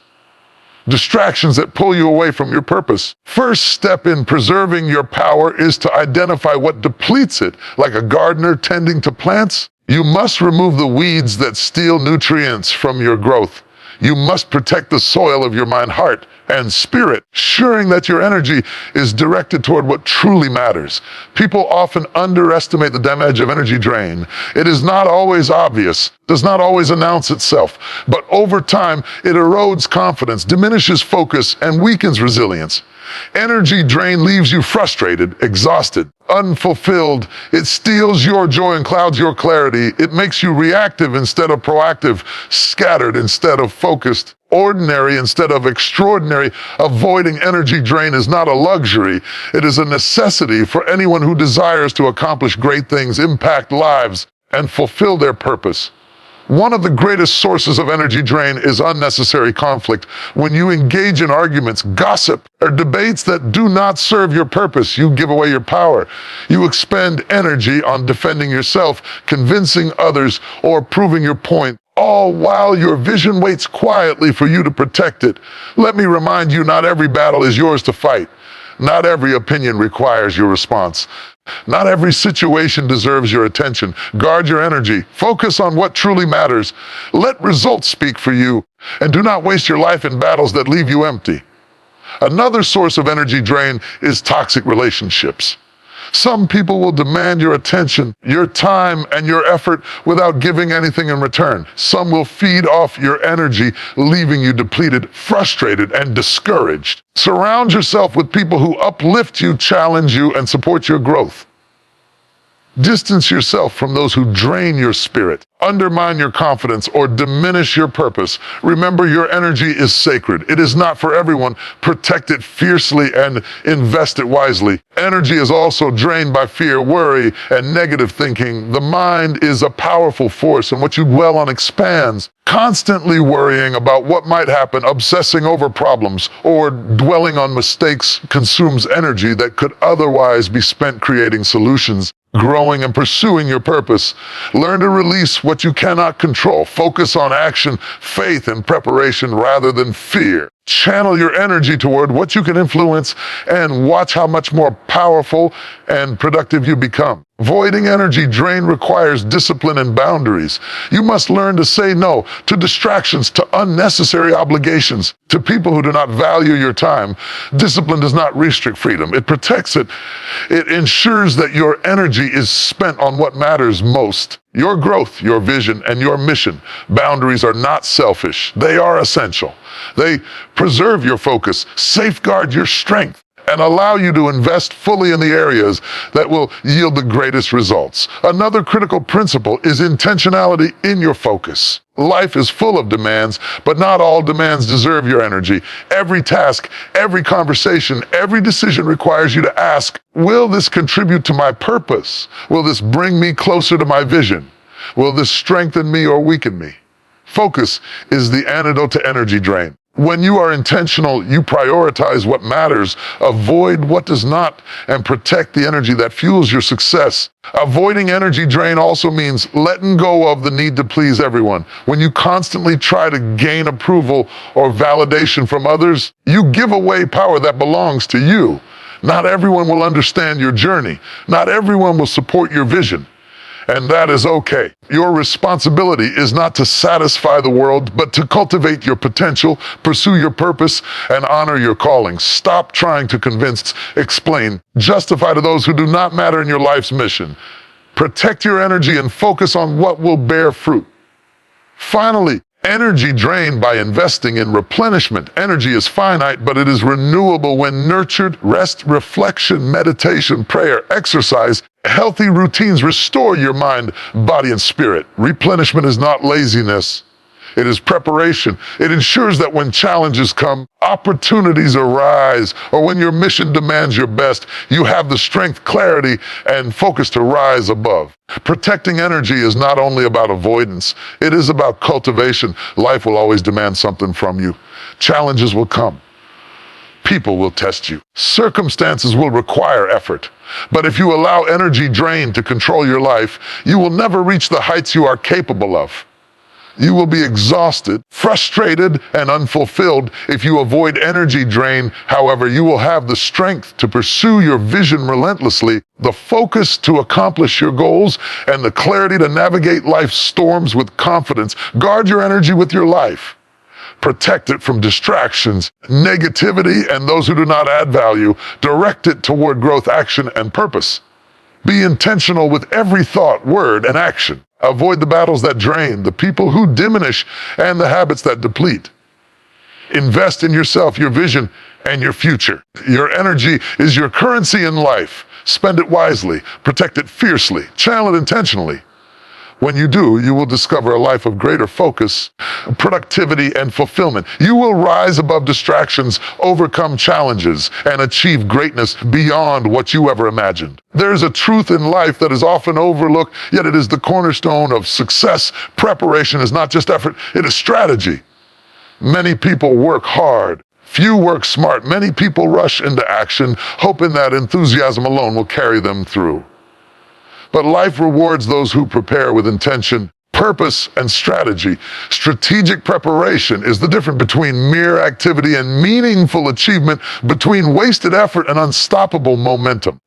[SPEAKER 1] distractions that pull you away from your purpose? First step in preserving your power is to identify what depletes it, like a gardener tending to plants. You must remove the weeds that steal nutrients from your growth. You must protect the soil of your mind, heart, and spirit, ensuring that your energy is directed toward what truly matters. People often underestimate the damage of energy drain. It is not always obvious, does not always announce itself, but over time, it erodes confidence, diminishes focus, and weakens resilience. Energy drain leaves you frustrated, exhausted, unfulfilled. It steals your joy and clouds your clarity. It makes you reactive instead of proactive, scattered instead of focused, ordinary instead of extraordinary. Avoiding energy drain is not a luxury. It is a necessity for anyone who desires to accomplish great things, impact lives, and fulfill their purpose. One of the greatest sources of energy drain is unnecessary conflict. When you engage in arguments, gossip, or debates that do not serve your purpose, you give away your power. You expend energy on defending yourself, convincing others, or proving your point, all while your vision waits quietly for you to protect it. Let me remind you, not every battle is yours to fight. Not every opinion requires your response. Not every situation deserves your attention. Guard your energy. Focus on what truly matters. Let results speak for you. And do not waste your life in battles that leave you empty. Another source of energy drain is toxic relationships. Some people will demand your attention, your time, and your effort without giving anything in return. Some will feed off your energy, leaving you depleted, frustrated, and discouraged. Surround yourself with people who uplift you, challenge you, and support your growth. Distance yourself from those who drain your spirit, undermine your confidence, or diminish your purpose. Remember, your energy is sacred. It is not for everyone. Protect it fiercely and invest it wisely. Energy is also drained by fear, worry, and negative thinking. The mind is a powerful force, and what you dwell on expands. Constantly worrying about what might happen, obsessing over problems, or dwelling on mistakes consumes energy that could otherwise be spent creating solutions, growing and pursuing your purpose. Learn to release what you cannot control. Focus on action, faith, and preparation rather than fear. Channel your energy toward what you can influence and watch how much more powerful and productive you become. Avoiding energy drain requires discipline and boundaries. You must learn to say no to distractions, to unnecessary obligations, to people who do not value your time. Discipline does not restrict freedom. It protects it. It ensures that your energy is spent on what matters most. Your growth, your vision, and your mission. Boundaries are not selfish. They are essential. They preserve your focus, safeguard your strength, and allow you to invest fully in the areas that will yield the greatest results. Another critical principle is intentionality in your focus. Life is full of demands, but not all demands deserve your energy. Every task, every conversation, every decision requires you to ask, will this contribute to my purpose? Will this bring me closer to my vision? Will this strengthen me or weaken me? Focus is the antidote to energy drain. When you are intentional, you prioritize what matters, avoid what does not, and protect the energy that fuels your success. Avoiding energy drain also means letting go of the need to please everyone. When you constantly try to gain approval or validation from others, you give away power that belongs to you. Not everyone will understand your journey. Not everyone will support your vision. And that is okay. Your responsibility is not to satisfy the world, but to cultivate your potential, pursue your purpose, and honor your calling. Stop trying to convince, explain, justify to those who do not matter in your life's mission. Protect your energy and focus on what will bear fruit. Finally, energy drained by investing in replenishment. Energy is finite, but it is renewable when nurtured. Rest, reflection, meditation, prayer, exercise, healthy routines restore your mind, body, and spirit. Replenishment is not laziness. It is preparation. It ensures that when challenges come, opportunities arise, or when your mission demands your best, you have the strength, clarity, and focus to rise above. Protecting energy is not only about avoidance, it is about cultivation. Life will always demand something from you. Challenges will come. People will test you. Circumstances will require effort. But if you allow energy drain to control your life, you will never reach the heights you are capable of. You will be exhausted, frustrated, and unfulfilled if you avoid energy drain. However, you will have the strength to pursue your vision relentlessly, the focus to accomplish your goals, and the clarity to navigate life's storms with confidence. Guard your energy with your life. Protect it from distractions, negativity, and those who do not add value. Direct it toward growth, action, and purpose. Be intentional with every thought, word, and action. Avoid the battles that drain, the people who diminish, and the habits that deplete. Invest in yourself, your vision, and your future. Your energy is your currency in life. Spend it wisely, protect it fiercely, channel it intentionally. When you do, you will discover a life of greater focus, productivity, and fulfillment. You will rise above distractions, overcome challenges, and achieve greatness beyond what you ever imagined. There is a truth in life that is often overlooked, yet it is the cornerstone of success. Preparation is not just effort, it is strategy. Many people work hard. Few work smart. Many people rush into action, hoping that enthusiasm alone will carry them through. But life rewards those who prepare with intention, purpose, and strategy. Strategic preparation is the difference between mere activity and meaningful achievement, between wasted effort and unstoppable momentum.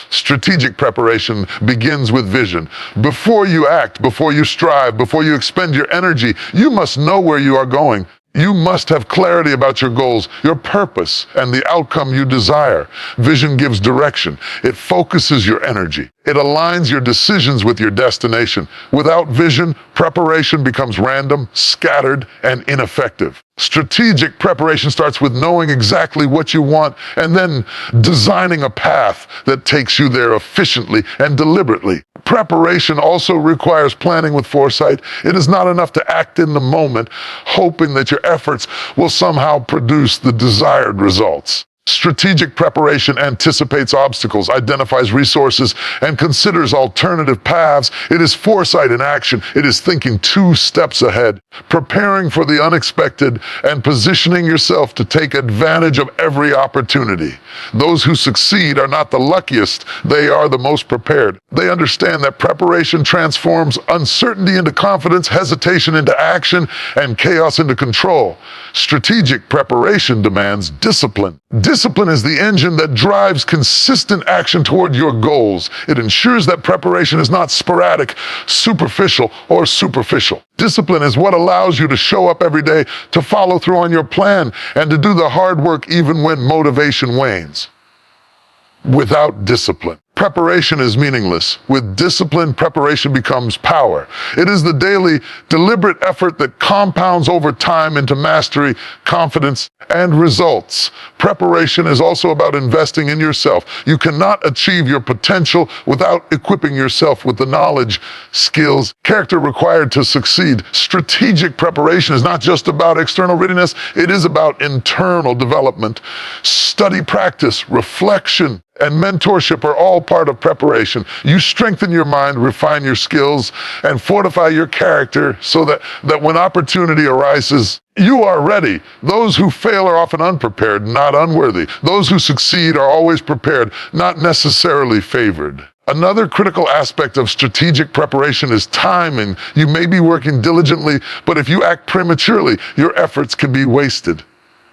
[SPEAKER 1] Strategic preparation begins with vision. Before you act, before you strive, before you expend your energy, you must know where you are going. You must have clarity about your goals, your purpose, and the outcome you desire. Vision gives direction. It focuses your energy. It aligns your decisions with your destination. Without vision, preparation becomes random, scattered, and ineffective. Strategic preparation starts with knowing exactly what you want and then designing a path that takes you there efficiently and deliberately. Preparation also requires planning with foresight. It is not enough to act in the moment, hoping that your efforts will somehow produce the desired results. Strategic preparation anticipates obstacles, identifies resources, and considers alternative paths. It is foresight in action. It is thinking 2 steps ahead, preparing for the unexpected, and positioning yourself to take advantage of every opportunity. Those who succeed are not the luckiest, they are the most prepared. They understand that preparation transforms uncertainty into confidence, hesitation into action, and chaos into control. Strategic preparation demands discipline. Discipline is the engine that drives consistent action toward your goals. It ensures that preparation is not sporadic, superficial, or superficial. Discipline is what allows you to show up every day, to follow through on your plan, and to do the hard work even when motivation wanes. Without discipline, preparation is meaningless. With discipline, preparation becomes power. It is the daily, deliberate effort that compounds over time into mastery, confidence, and results. Preparation is also about investing in yourself. You cannot achieve your potential without equipping yourself with the knowledge, skills, character required to succeed. Strategic preparation is not just about external readiness, it is about internal development. Study, practice, reflection, and mentorship are all part of preparation. You strengthen your mind, refine your skills, and fortify your character so that when opportunity arises, you are ready. Those who fail are often unprepared, not unworthy. Those who succeed are always prepared, not necessarily favored. Another critical aspect of strategic preparation is timing. You may be working diligently, but if you act prematurely, your efforts can be wasted.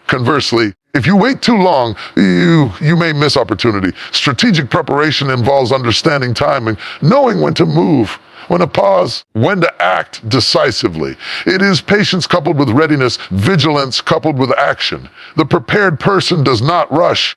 [SPEAKER 1] Conversely, If you wait too long, you may miss opportunity. Strategic preparation involves understanding timing, knowing when to move, when to pause, when to act decisively. It is patience coupled with readiness, vigilance coupled with action. The prepared person does not rush.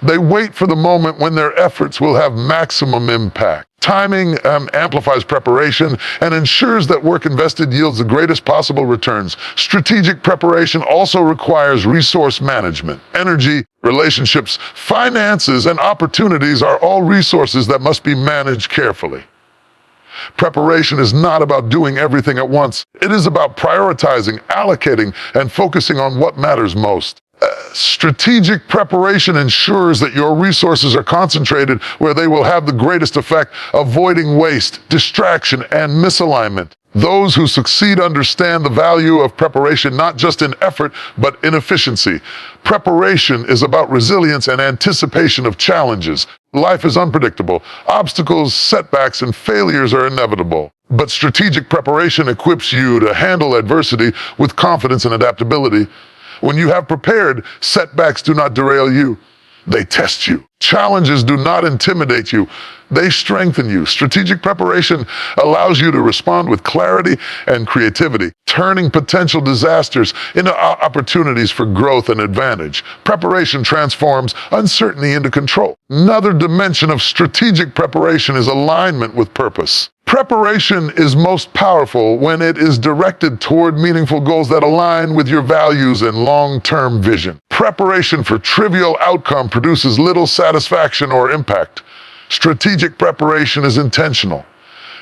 [SPEAKER 1] They wait for the moment when their efforts will have maximum impact. Timing amplifies preparation and ensures that work invested yields the greatest possible returns. Strategic preparation also requires resource management. Energy, relationships, finances, and opportunities are all resources that must be managed carefully. Preparation is not about doing everything at once. It is about prioritizing, allocating, and focusing on what matters most. Strategic preparation ensures that your resources are concentrated where they will have the greatest effect, avoiding waste, distraction, and misalignment. Those who succeed understand the value of preparation not just in effort, but in efficiency. Preparation is about resilience and anticipation of challenges. Life is unpredictable. Obstacles, setbacks, and failures are inevitable. But strategic preparation equips you to handle adversity with confidence and adaptability. When you have prepared, setbacks do not derail you. They test you. Challenges do not intimidate you. They strengthen you. Strategic preparation allows you to respond with clarity and creativity, turning potential disasters into opportunities for growth and advantage. Preparation transforms uncertainty into control. Another dimension of strategic preparation is alignment with purpose. Preparation is most powerful when it is directed toward meaningful goals that align with your values and long-term vision. Preparation for trivial outcome produces little satisfaction or impact. Strategic preparation is intentional.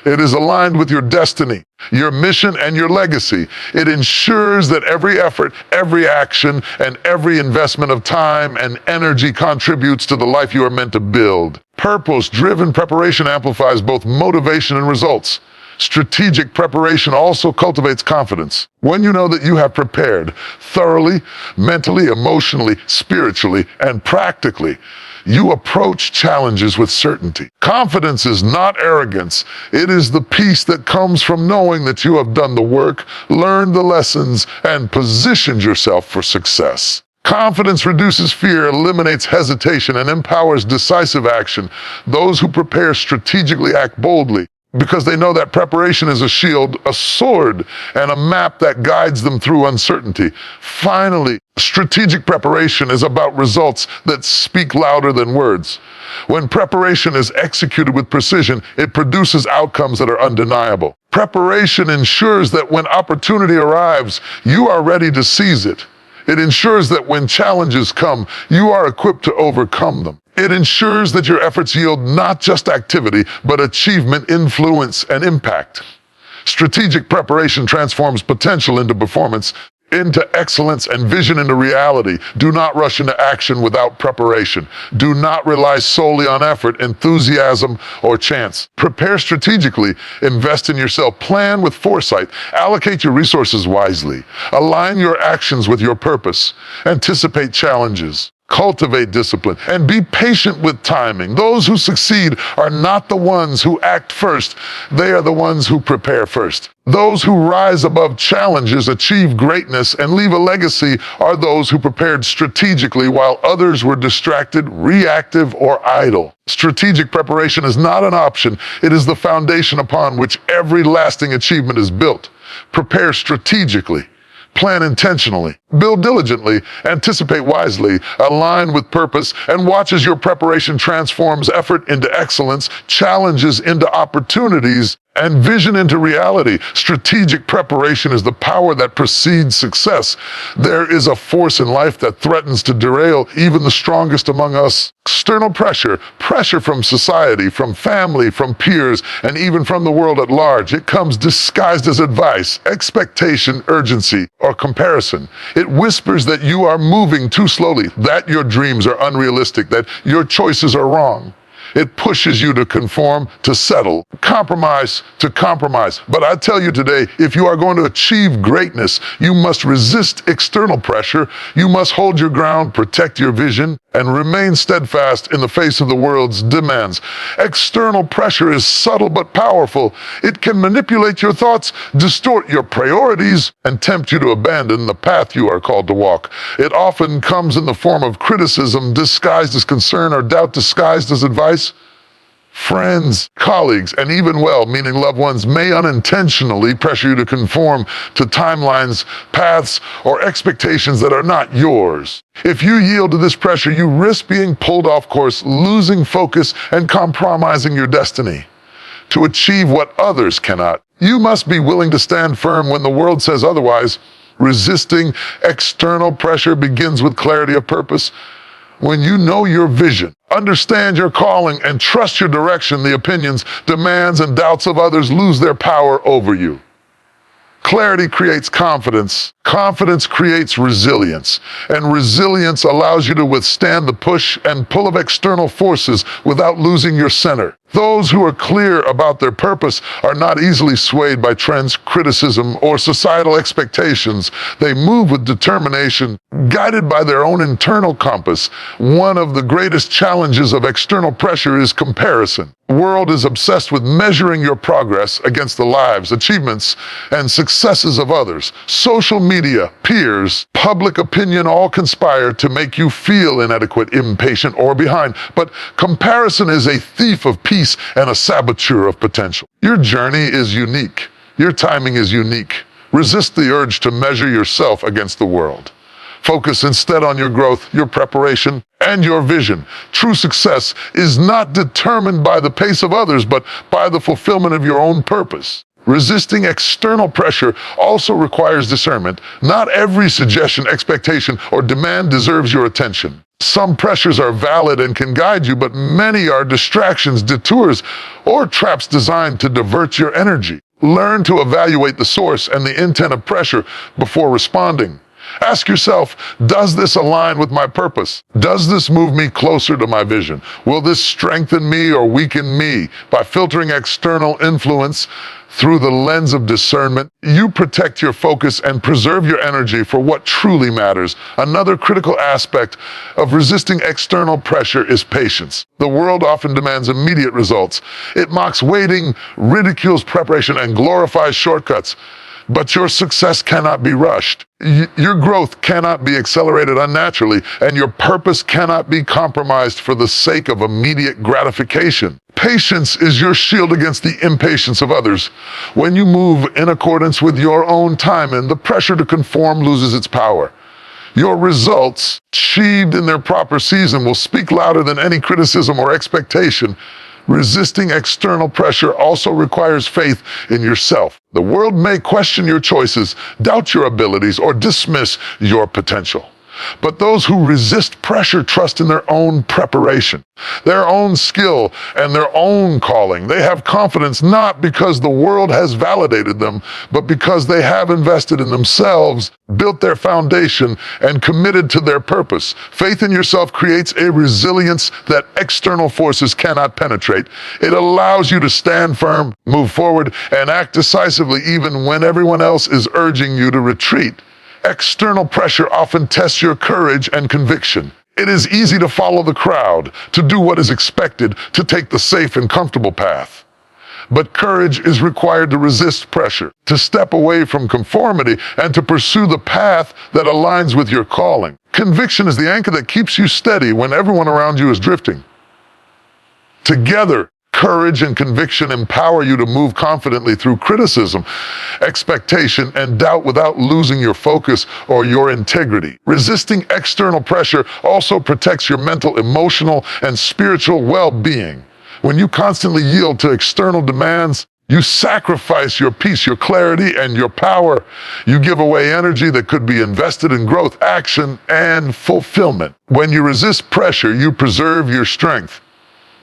[SPEAKER 1] It is aligned with your destiny, your mission, and your legacy. It ensures that every effort, every action, and every investment of time and energy contributes to the life you are meant to build. Purpose-driven preparation amplifies both motivation and results. Strategic preparation also cultivates confidence. When you know that you have prepared thoroughly, mentally, emotionally, spiritually, and practically, you approach challenges with certainty. Confidence is not arrogance. It is the peace that comes from knowing that you have done the work, learned the lessons, and positioned yourself for success. Confidence reduces fear, eliminates hesitation, and empowers decisive action. Those who prepare strategically act boldly, because they know that preparation is a shield, a sword, and a map that guides them through uncertainty. Finally, strategic preparation is about results that speak louder than words. When preparation is executed with precision, it produces outcomes that are undeniable. Preparation ensures that when opportunity arrives, you are ready to seize it. It ensures that when challenges come, you are equipped to overcome them. It ensures that your efforts yield not just activity, but achievement, influence, and impact. Strategic preparation transforms potential into performance, into excellence, and vision into reality. Do not rush into action without preparation. Do not rely solely on effort, enthusiasm, or chance. Prepare strategically. Invest in yourself. Plan with foresight. Allocate your resources wisely. Align your actions with your purpose. Anticipate challenges. Cultivate discipline and be patient with timing. Those who succeed are not the ones who act first. They are the ones who prepare first. Those who rise above challenges, achieve greatness, and leave a legacy are those who prepared strategically while others were distracted, reactive, or idle. Strategic preparation is not an option. It is the foundation upon which every lasting achievement is built. Prepare strategically. Plan intentionally, build diligently, anticipate wisely, align with purpose, and watch as your preparation transforms effort into excellence, challenges into opportunities, and vision into reality. Strategic preparation is the power that precedes success. There is a force in life that threatens to derail even the strongest among us. External pressure, pressure from society, from family, from peers, and even from the world at large. It comes disguised as advice, expectation, urgency, or comparison. It whispers that you are moving too slowly, that your dreams are unrealistic, that your choices are wrong. It pushes you to conform, to settle, compromise, to compromise. But I tell you today, if you are going to achieve greatness, you must resist external pressure. You must hold your ground, protect your vision, and remain steadfast in the face of the world's demands. External pressure is subtle but powerful. It can manipulate your thoughts, distort your priorities, and tempt you to abandon the path you are called to walk. It often comes in the form of criticism disguised as concern or doubt disguised as advice. Friends, colleagues, and even well-meaning loved ones may unintentionally pressure you to conform to timelines, paths, or expectations that are not yours. If you yield to this pressure, you risk being pulled off course, losing focus, and compromising your destiny. To achieve what others cannot, you must be willing to stand firm when the world says otherwise. Resisting external pressure begins with clarity of purpose. When you know your vision, understand your calling, and trust your direction, the opinions, demands, and doubts of others lose their power over you. Clarity creates confidence. Confidence creates resilience. And resilience allows you to withstand the push and pull of external forces without losing your center. Those who are clear about their purpose are not easily swayed by trends, criticism, or societal expectations. They move with determination, guided by their own internal compass. One of the greatest challenges of external pressure is comparison. The world is obsessed with measuring your progress against the lives, achievements, and successes of others. Social media, peers, public opinion all conspire to make you feel inadequate, impatient, or behind. But comparison is a thief of peace and a saboteur of potential. Your journey is unique. Your timing is unique. Resist the urge to measure yourself against the world. Focus instead on your growth, your preparation, and your vision. True success is not determined by the pace of others, but by the fulfillment of your own purpose. Resisting external pressure also requires discernment. Not every suggestion, expectation, or demand deserves your attention. Some pressures are valid and can guide you, but many are distractions, detours, or traps designed to divert your energy. Learn to evaluate the source and the intent of pressure before responding. Ask yourself, does this align with my purpose? Does this move me closer to my vision? Will this strengthen me or weaken me? By filtering external influence through the lens of discernment, you protect your focus and preserve your energy for what truly matters. Another critical aspect of resisting external pressure is patience. The world often demands immediate results. It mocks waiting, ridicules preparation, and glorifies shortcuts. But your success cannot be rushed. Your growth cannot be accelerated unnaturally, and your purpose cannot be compromised for the sake of immediate gratification. Patience is your shield against the impatience of others. When you move in accordance with your own timing, the pressure to conform loses its power. Your results, achieved in their proper season, will speak louder than any criticism or expectation. Resisting external pressure also requires faith in yourself. The world may question your choices, doubt your abilities, or dismiss your potential. But those who resist pressure trust in their own preparation, their own skill, and their own calling. They have confidence not because the world has validated them, but because they have invested in themselves, built their foundation, and committed to their purpose. Faith in yourself creates a resilience that external forces cannot penetrate. It allows you to stand firm, move forward, and act decisively even when everyone else is urging you to retreat. External pressure often tests your courage and conviction. It is easy to follow the crowd, to do what is expected, to take the safe and comfortable path. But courage is required to resist pressure, to step away from conformity, and to pursue the path that aligns with your calling. Conviction is the anchor that keeps you steady when everyone around you is drifting. Together, courage and conviction empower you to move confidently through criticism, expectation, and doubt without losing your focus or your integrity. Resisting external pressure also protects your mental, emotional, and spiritual well-being. When you constantly yield to external demands, you sacrifice your peace, your clarity, and your power. You give away energy that could be invested in growth, action, and fulfillment. When you resist pressure, you preserve your strength.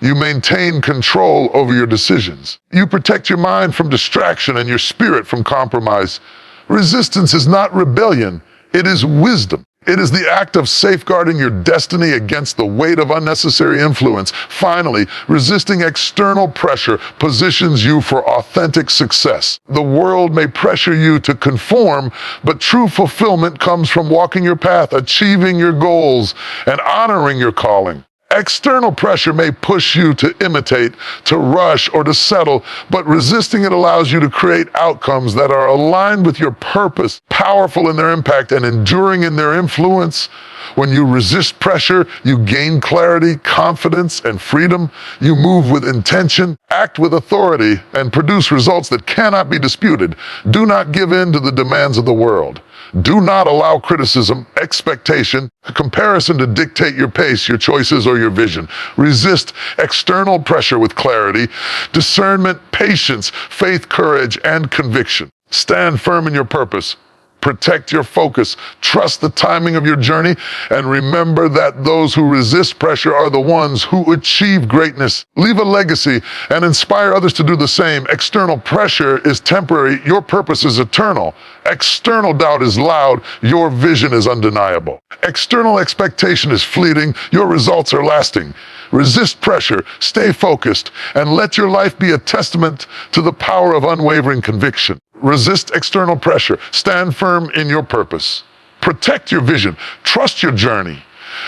[SPEAKER 1] You maintain control over your decisions. You protect your mind from distraction and your spirit from compromise. Resistance is not rebellion, it is wisdom. It is the act of safeguarding your destiny against the weight of unnecessary influence. Finally, resisting external pressure positions you for authentic success. The world may pressure you to conform, but true fulfillment comes from walking your path, achieving your goals, and honoring your calling. External pressure may push you to imitate, to rush, or to settle, but resisting it allows you to create outcomes that are aligned with your purpose, powerful in their impact, and enduring in their influence. When you resist pressure, you gain clarity, confidence, and freedom. You move with intention, act with authority, and produce results that cannot be disputed. Do not give in to the demands of the world. Do not allow criticism, expectation, comparison to dictate your pace, your choices, or your vision. Resist external pressure with clarity, discernment, patience, faith, courage, and conviction. Stand firm in your purpose. Protect your focus, trust the timing of your journey, and remember that those who resist pressure are the ones who achieve greatness. Leave a legacy and inspire others to do the same. External pressure is temporary, your purpose is eternal. External doubt is loud, your vision is undeniable. External expectation is fleeting, your results are lasting. Resist pressure, stay focused, and let your life be a testament to the power of unwavering conviction. Resist external pressure. Stand firm in your purpose. Protect your vision. Trust your journey.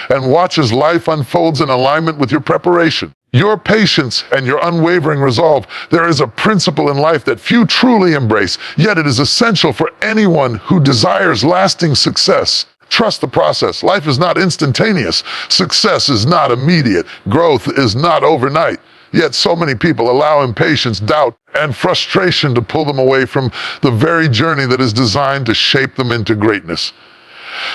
[SPEAKER 1] And watch as life unfolds in alignment with your preparation. Your patience and your unwavering resolve. There is a principle in life that few truly embrace, yet it is essential for anyone who desires lasting success. Trust the process. Life is not instantaneous. Success is not immediate. Growth is not overnight. Yet so many people allow impatience, doubt, and frustration to pull them away from the very journey that is designed to shape them into greatness.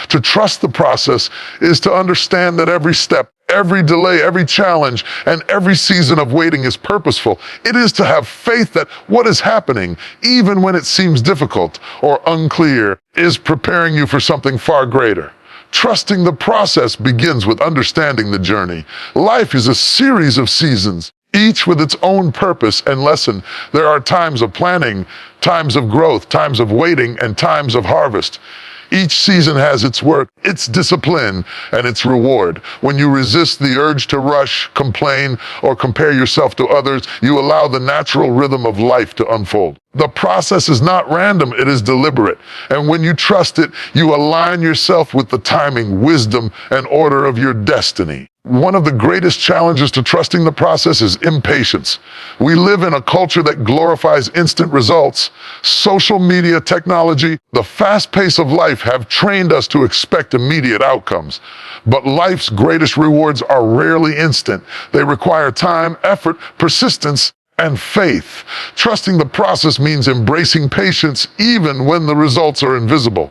[SPEAKER 1] To trust the process is to understand that every step, every delay, every challenge, and every season of waiting is purposeful. It is to have faith that what is happening, even when it seems difficult or unclear, is preparing you for something far greater. Trusting the process begins with understanding the journey. Life is a series of seasons, each with its own purpose and lesson. There are times of planning, times of growth, times of waiting, and times of harvest. Each season has its work, its discipline, and its reward. When you resist the urge to rush, complain, or compare yourself to others, you allow the natural rhythm of life to unfold. The process is not random, it is deliberate. And when you trust it, you align yourself with the timing, wisdom, and order of your destiny. One of the greatest challenges to trusting the process is impatience. We live in a culture that glorifies instant results. Social media, technology, the fast pace of life have trained us to expect immediate outcomes. But life's greatest rewards are rarely instant. They require time, effort, persistence, and faith. Trusting the process means embracing patience even when the results are invisible.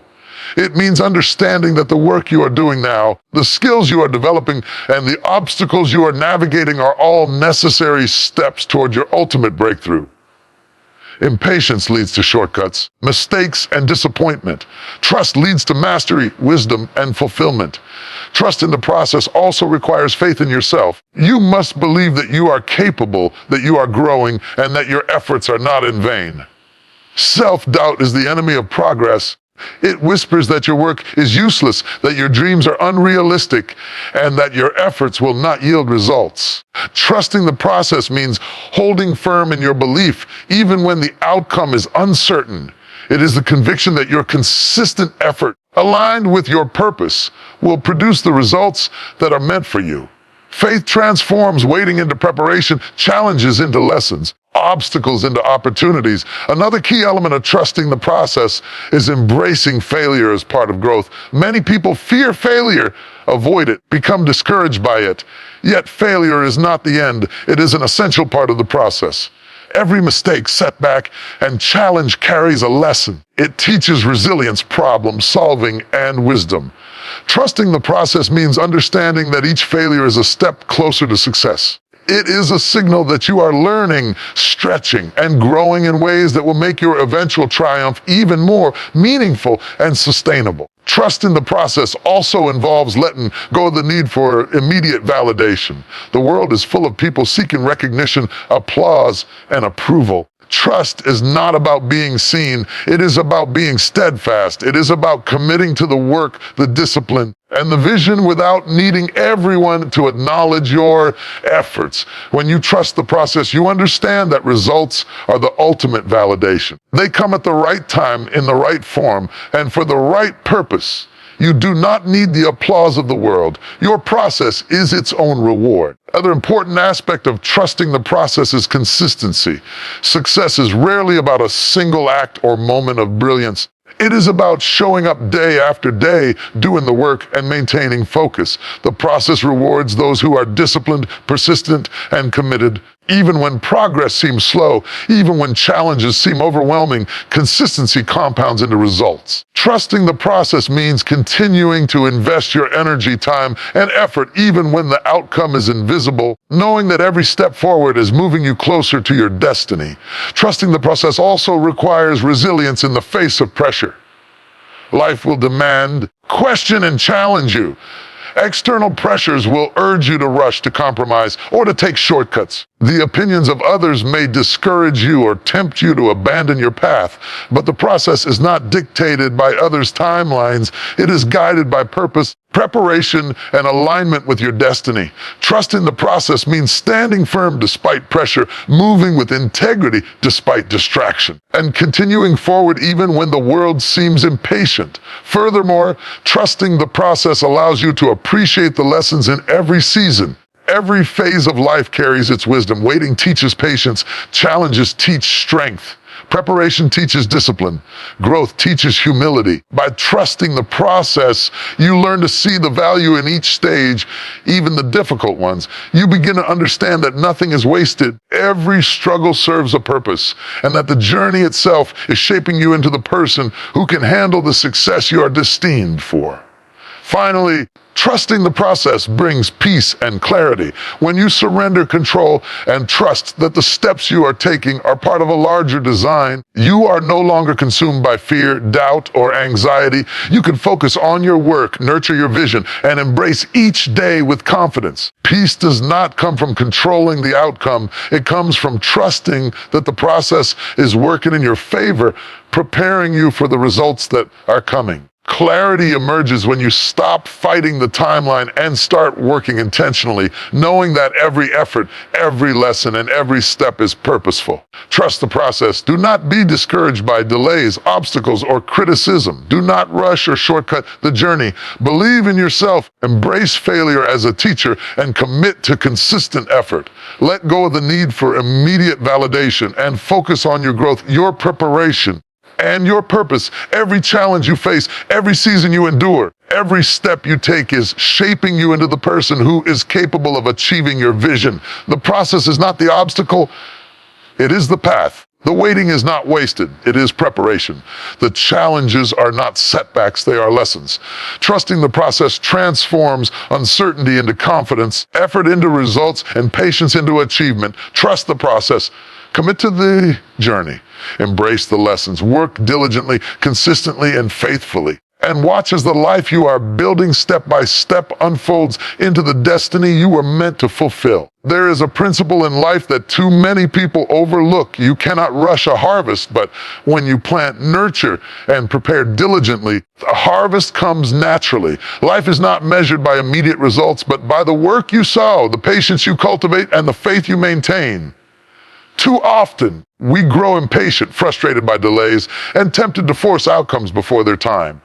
[SPEAKER 1] It means understanding that the work you are doing now, the skills you are developing, and the obstacles you are navigating are all necessary steps toward your ultimate breakthrough. Impatience leads to shortcuts, mistakes, and disappointment. Trust leads to mastery, wisdom, and fulfillment. Trust in the process also requires faith in yourself. You must believe that you are capable, that you are growing, and that your efforts are not in vain. Self-doubt is the enemy of progress. It whispers that your work is useless, that your dreams are unrealistic, and that your efforts will not yield results. Trusting the process means holding firm in your belief, even when the outcome is uncertain. It is the conviction that your consistent effort, aligned with your purpose, will produce the results that are meant for you. Faith transforms waiting into preparation, challenges into lessons, obstacles into opportunities. Another key element of trusting the process is embracing failure as part of growth. Many people fear failure, avoid it, become discouraged by it. Yet failure is not the end. It is an essential part of the process. Every mistake, setback, and challenge carries a lesson. It teaches resilience, problem solving, and wisdom. Trusting the process means understanding that each failure is a step closer to success. It is a signal that you are learning, stretching, and growing in ways that will make your eventual triumph even more meaningful and sustainable. Trust in the process also involves letting go of the need for immediate validation. The world is full of people seeking recognition, applause, and approval. Trust is not about being seen. It is about being steadfast. It is about committing to the work, the discipline, and the vision without needing everyone to acknowledge your efforts. When you trust the process, you understand that results are the ultimate validation. They come at the right time, in the right form, and for the right purpose. You do not need the applause of the world. Your process is its own reward. Another important aspect of trusting the process is consistency. Success is rarely about a single act or moment of brilliance. It is about showing up day after day, doing the work, and maintaining focus. The process rewards those who are disciplined, persistent, and committed. Even when progress seems slow, even when challenges seem overwhelming, consistency compounds into results. Trusting the process means continuing to invest your energy, time, and effort even when the outcome is invisible, knowing that every step forward is moving you closer to your destiny. Trusting the process also requires resilience in the face of pressure. Life will demand, question, and challenge you. External pressures will urge you to rush, to compromise, or to take shortcuts. The opinions of others may discourage you or tempt you to abandon your path, but the process is not dictated by others' timelines. It is guided by purpose, preparation, and alignment with your destiny. Trusting the process means standing firm despite pressure, moving with integrity despite distraction, and continuing forward even when the world seems impatient. Furthermore, trusting the process allows you to appreciate the lessons in every season. Every phase of life carries its wisdom. Waiting teaches patience. Challenges teach strength. Preparation teaches discipline. Growth teaches humility. By trusting the process, you learn to see the value in each stage, even the difficult ones. You begin to understand that nothing is wasted. Every struggle serves a purpose, and that the journey itself is shaping you into the person who can handle the success you are destined for. Finally, trusting the process brings peace and clarity. When you surrender control and trust that the steps you are taking are part of a larger design, you are no longer consumed by fear, doubt, or anxiety. You can focus on your work, nurture your vision, and embrace each day with confidence. Peace does not come from controlling the outcome. It comes from trusting that the process is working in your favor, preparing you for the results that are coming. Clarity emerges when you stop fighting the timeline and start working intentionally, knowing that every effort, every lesson, and every step is purposeful. Trust the process. Do not be discouraged by delays, obstacles, or criticism. Do not rush or shortcut the journey. Believe in yourself, embrace failure as a teacher, and commit to consistent effort. Let go of the need for immediate validation and focus on your growth, your preparation, and your purpose. Every challenge you face, every season you endure, every step you take is shaping you into the person who is capable of achieving your vision. The process is not the obstacle, it is the path. The waiting is not wasted, it is preparation. The challenges are not setbacks, they are lessons. Trusting the process transforms uncertainty into confidence, effort into results, and patience into achievement. Trust the process. Commit to the journey. Embrace the lessons. Work diligently, consistently, and faithfully. And watch as the life you are building step by step unfolds into the destiny you were meant to fulfill. There is a principle in life that too many people overlook. You cannot rush a harvest, but when you plant, nurture, and prepare diligently, the harvest comes naturally. Life is not measured by immediate results, but by the work you sow, the patience you cultivate, and the faith you maintain. Too often, we grow impatient, frustrated by delays, and tempted to force outcomes before their time.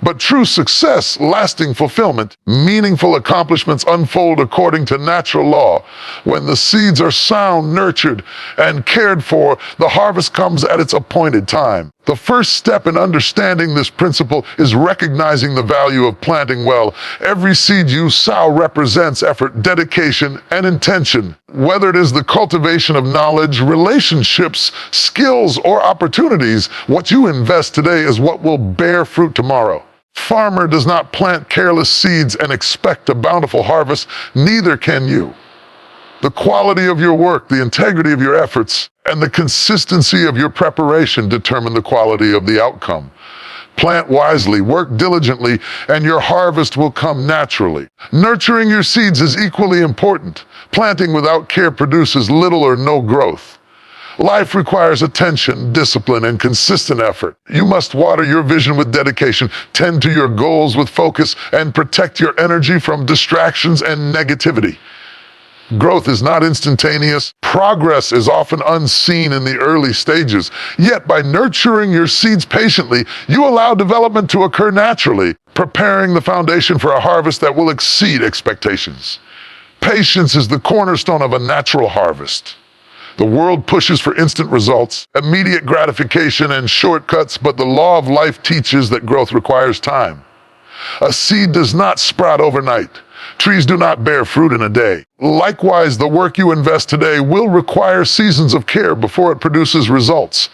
[SPEAKER 1] But true success, lasting fulfillment, meaningful accomplishments unfold according to natural law. When the seeds are sown, nurtured, and cared for, the harvest comes at its appointed time. The first step in understanding this principle is recognizing the value of planting well. Every seed you sow represents effort, dedication, and intention. Whether it is the cultivation of knowledge, relationships, skills, or opportunities, what you invest today is what will bear fruit tomorrow. Farmer does not plant careless seeds and expect a bountiful harvest, neither can you. The quality of your work, the integrity of your efforts, and the consistency of your preparation determine the quality of the outcome. Plant wisely, work diligently, and your harvest will come naturally. Nurturing your seeds is equally important. Planting without care produces little or no growth. Life requires attention, discipline, and consistent effort. You must water your vision with dedication, tend to your goals with focus, and protect your energy from distractions and negativity. Growth is not instantaneous. Progress is often unseen in the early stages. Yet by nurturing your seeds patiently, you allow development to occur naturally, preparing the foundation for a harvest that will exceed expectations. Patience is the cornerstone of a natural harvest. The world pushes for instant results, immediate gratification, and shortcuts, but the law of life teaches that growth requires time. A seed does not sprout overnight. Trees do not bear fruit in a day. Likewise, the work you invest today will require seasons of care before it produces results.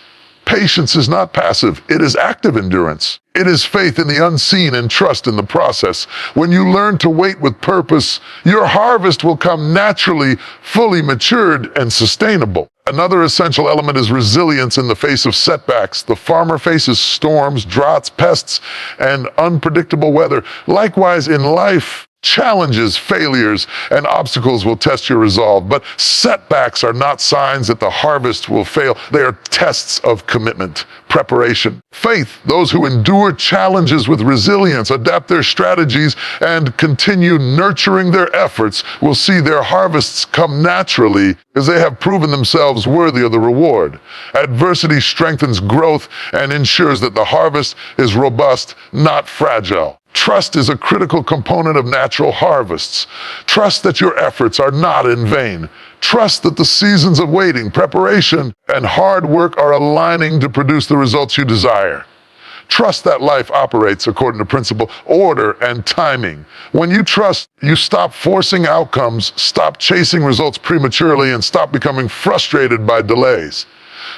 [SPEAKER 1] Patience is not passive, it is active endurance. It is faith in the unseen and trust in the process. When you learn to wait with purpose, your harvest will come naturally, fully matured, and sustainable. Another essential element is resilience in the face of setbacks. The farmer faces storms, droughts, pests, and unpredictable weather. Likewise, in life, challenges, failures, and obstacles will test your resolve, but setbacks are not signs that the harvest will fail. They are tests of commitment, preparation, faith. Those who endure challenges with resilience, adapt their strategies, and continue nurturing their efforts will see their harvests come naturally as they have proven themselves worthy of the reward. Adversity strengthens growth and ensures that the harvest is robust, not fragile. Trust is a critical component of natural harvests. Trust that your efforts are not in vain. Trust that the seasons of waiting, preparation, and hard work are aligning to produce the results you desire. Trust that life operates according to principle, order, and timing. When you trust, you stop forcing outcomes, stop chasing results prematurely, and stop becoming frustrated by delays.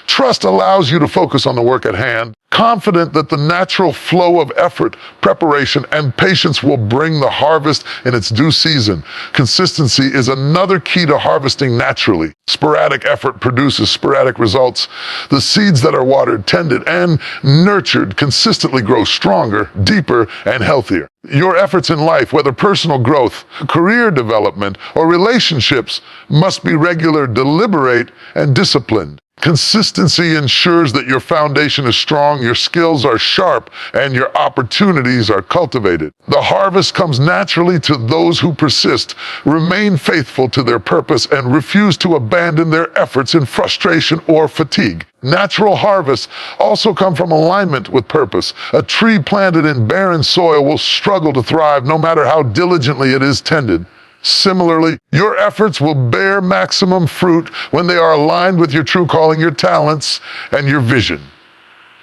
[SPEAKER 1] Trust allows you to focus on the work at hand, confident that the natural flow of effort, preparation, and patience will bring the harvest in its due season. Consistency is another key to harvesting naturally. Sporadic effort produces sporadic results. The seeds that are watered, tended, and nurtured consistently grow stronger, deeper, and healthier. Your efforts in life, whether personal growth, career development, or relationships, must be regular, deliberate, and disciplined. Consistency ensures that your foundation is strong, your skills are sharp, and your opportunities are cultivated. The harvest comes naturally to those who persist, remain faithful to their purpose, and refuse to abandon their efforts in frustration or fatigue. Natural harvests also come from alignment with purpose. A tree planted in barren soil will struggle to thrive no matter how diligently it is tended. Similarly, your efforts will bear maximum fruit when they are aligned with your true calling, your talents, and your vision.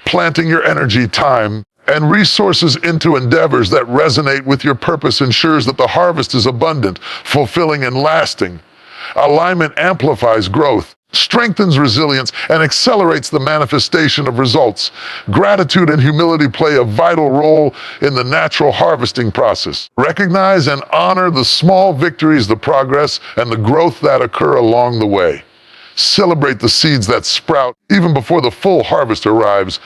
[SPEAKER 1] Planting your energy, time, and resources into endeavors that resonate with your purpose ensures that the harvest is abundant, fulfilling, and lasting. Alignment amplifies growth, strengthens resilience, and accelerates the manifestation of results. Gratitude and humility play a vital role in the natural harvesting process. Recognize and honor the small victories, the progress, and the growth that occur along the way. Celebrate the seeds that sprout even before the full harvest arrives.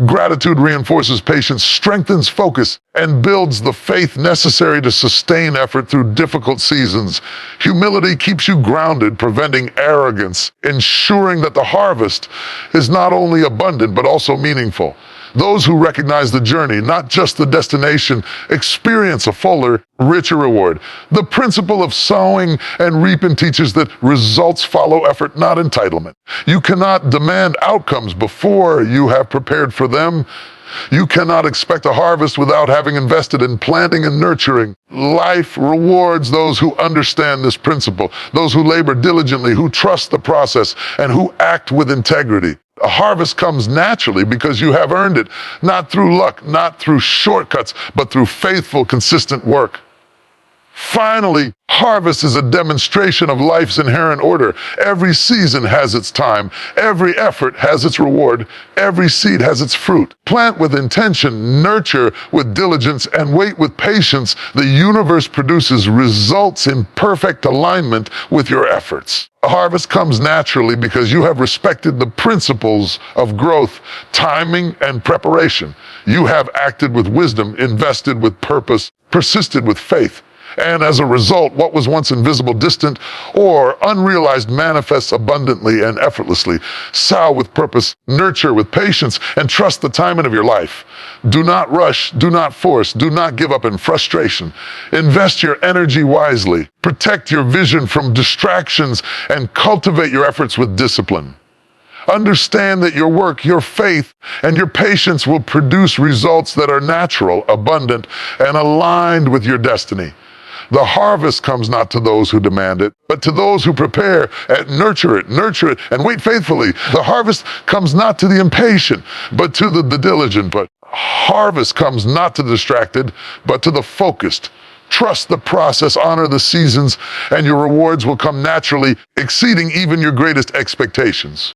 [SPEAKER 1] Gratitude reinforces patience, strengthens focus, and builds the faith necessary to sustain effort through difficult seasons. Humility keeps you grounded, preventing arrogance, ensuring that the harvest is not only abundant but also meaningful. Those who recognize the journey, not just the destination, experience a fuller, richer reward. The principle of sowing and reaping teaches that results follow effort, not entitlement. You cannot demand outcomes before you have prepared for them. You cannot expect a harvest without having invested in planting and nurturing. Life rewards those who understand this principle, those who labor diligently, who trust the process, and who act with integrity. A harvest comes naturally because you have earned it, not through luck, not through shortcuts, but through faithful, consistent work. Finally, harvest is a demonstration of life's inherent order. Every season has its time. Every effort has its reward. Every seed has its fruit. Plant with intention, nurture with diligence, and wait with patience. The universe produces results in perfect alignment with your efforts. A harvest comes naturally because you have respected the principles of growth, timing, and preparation. You have acted with wisdom, invested with purpose, persisted with faith, And as a result, what was once invisible, distant, or unrealized manifests abundantly and effortlessly. Sow with purpose, nurture with patience, and trust the timing of your life. Do not rush, do not force, do not give up in frustration. Invest your energy wisely. Protect your vision from distractions and cultivate your efforts with discipline. Understand that your work, your faith, and your patience will produce results that are natural, abundant, and aligned with your destiny. The harvest comes not to those who demand it, but to those who prepare and nurture it, and wait faithfully. The harvest comes not to the impatient, but to the diligent. But harvest comes not to the distracted, but to the focused. Trust the process, honor the seasons, and your rewards will come naturally, exceeding even your greatest expectations.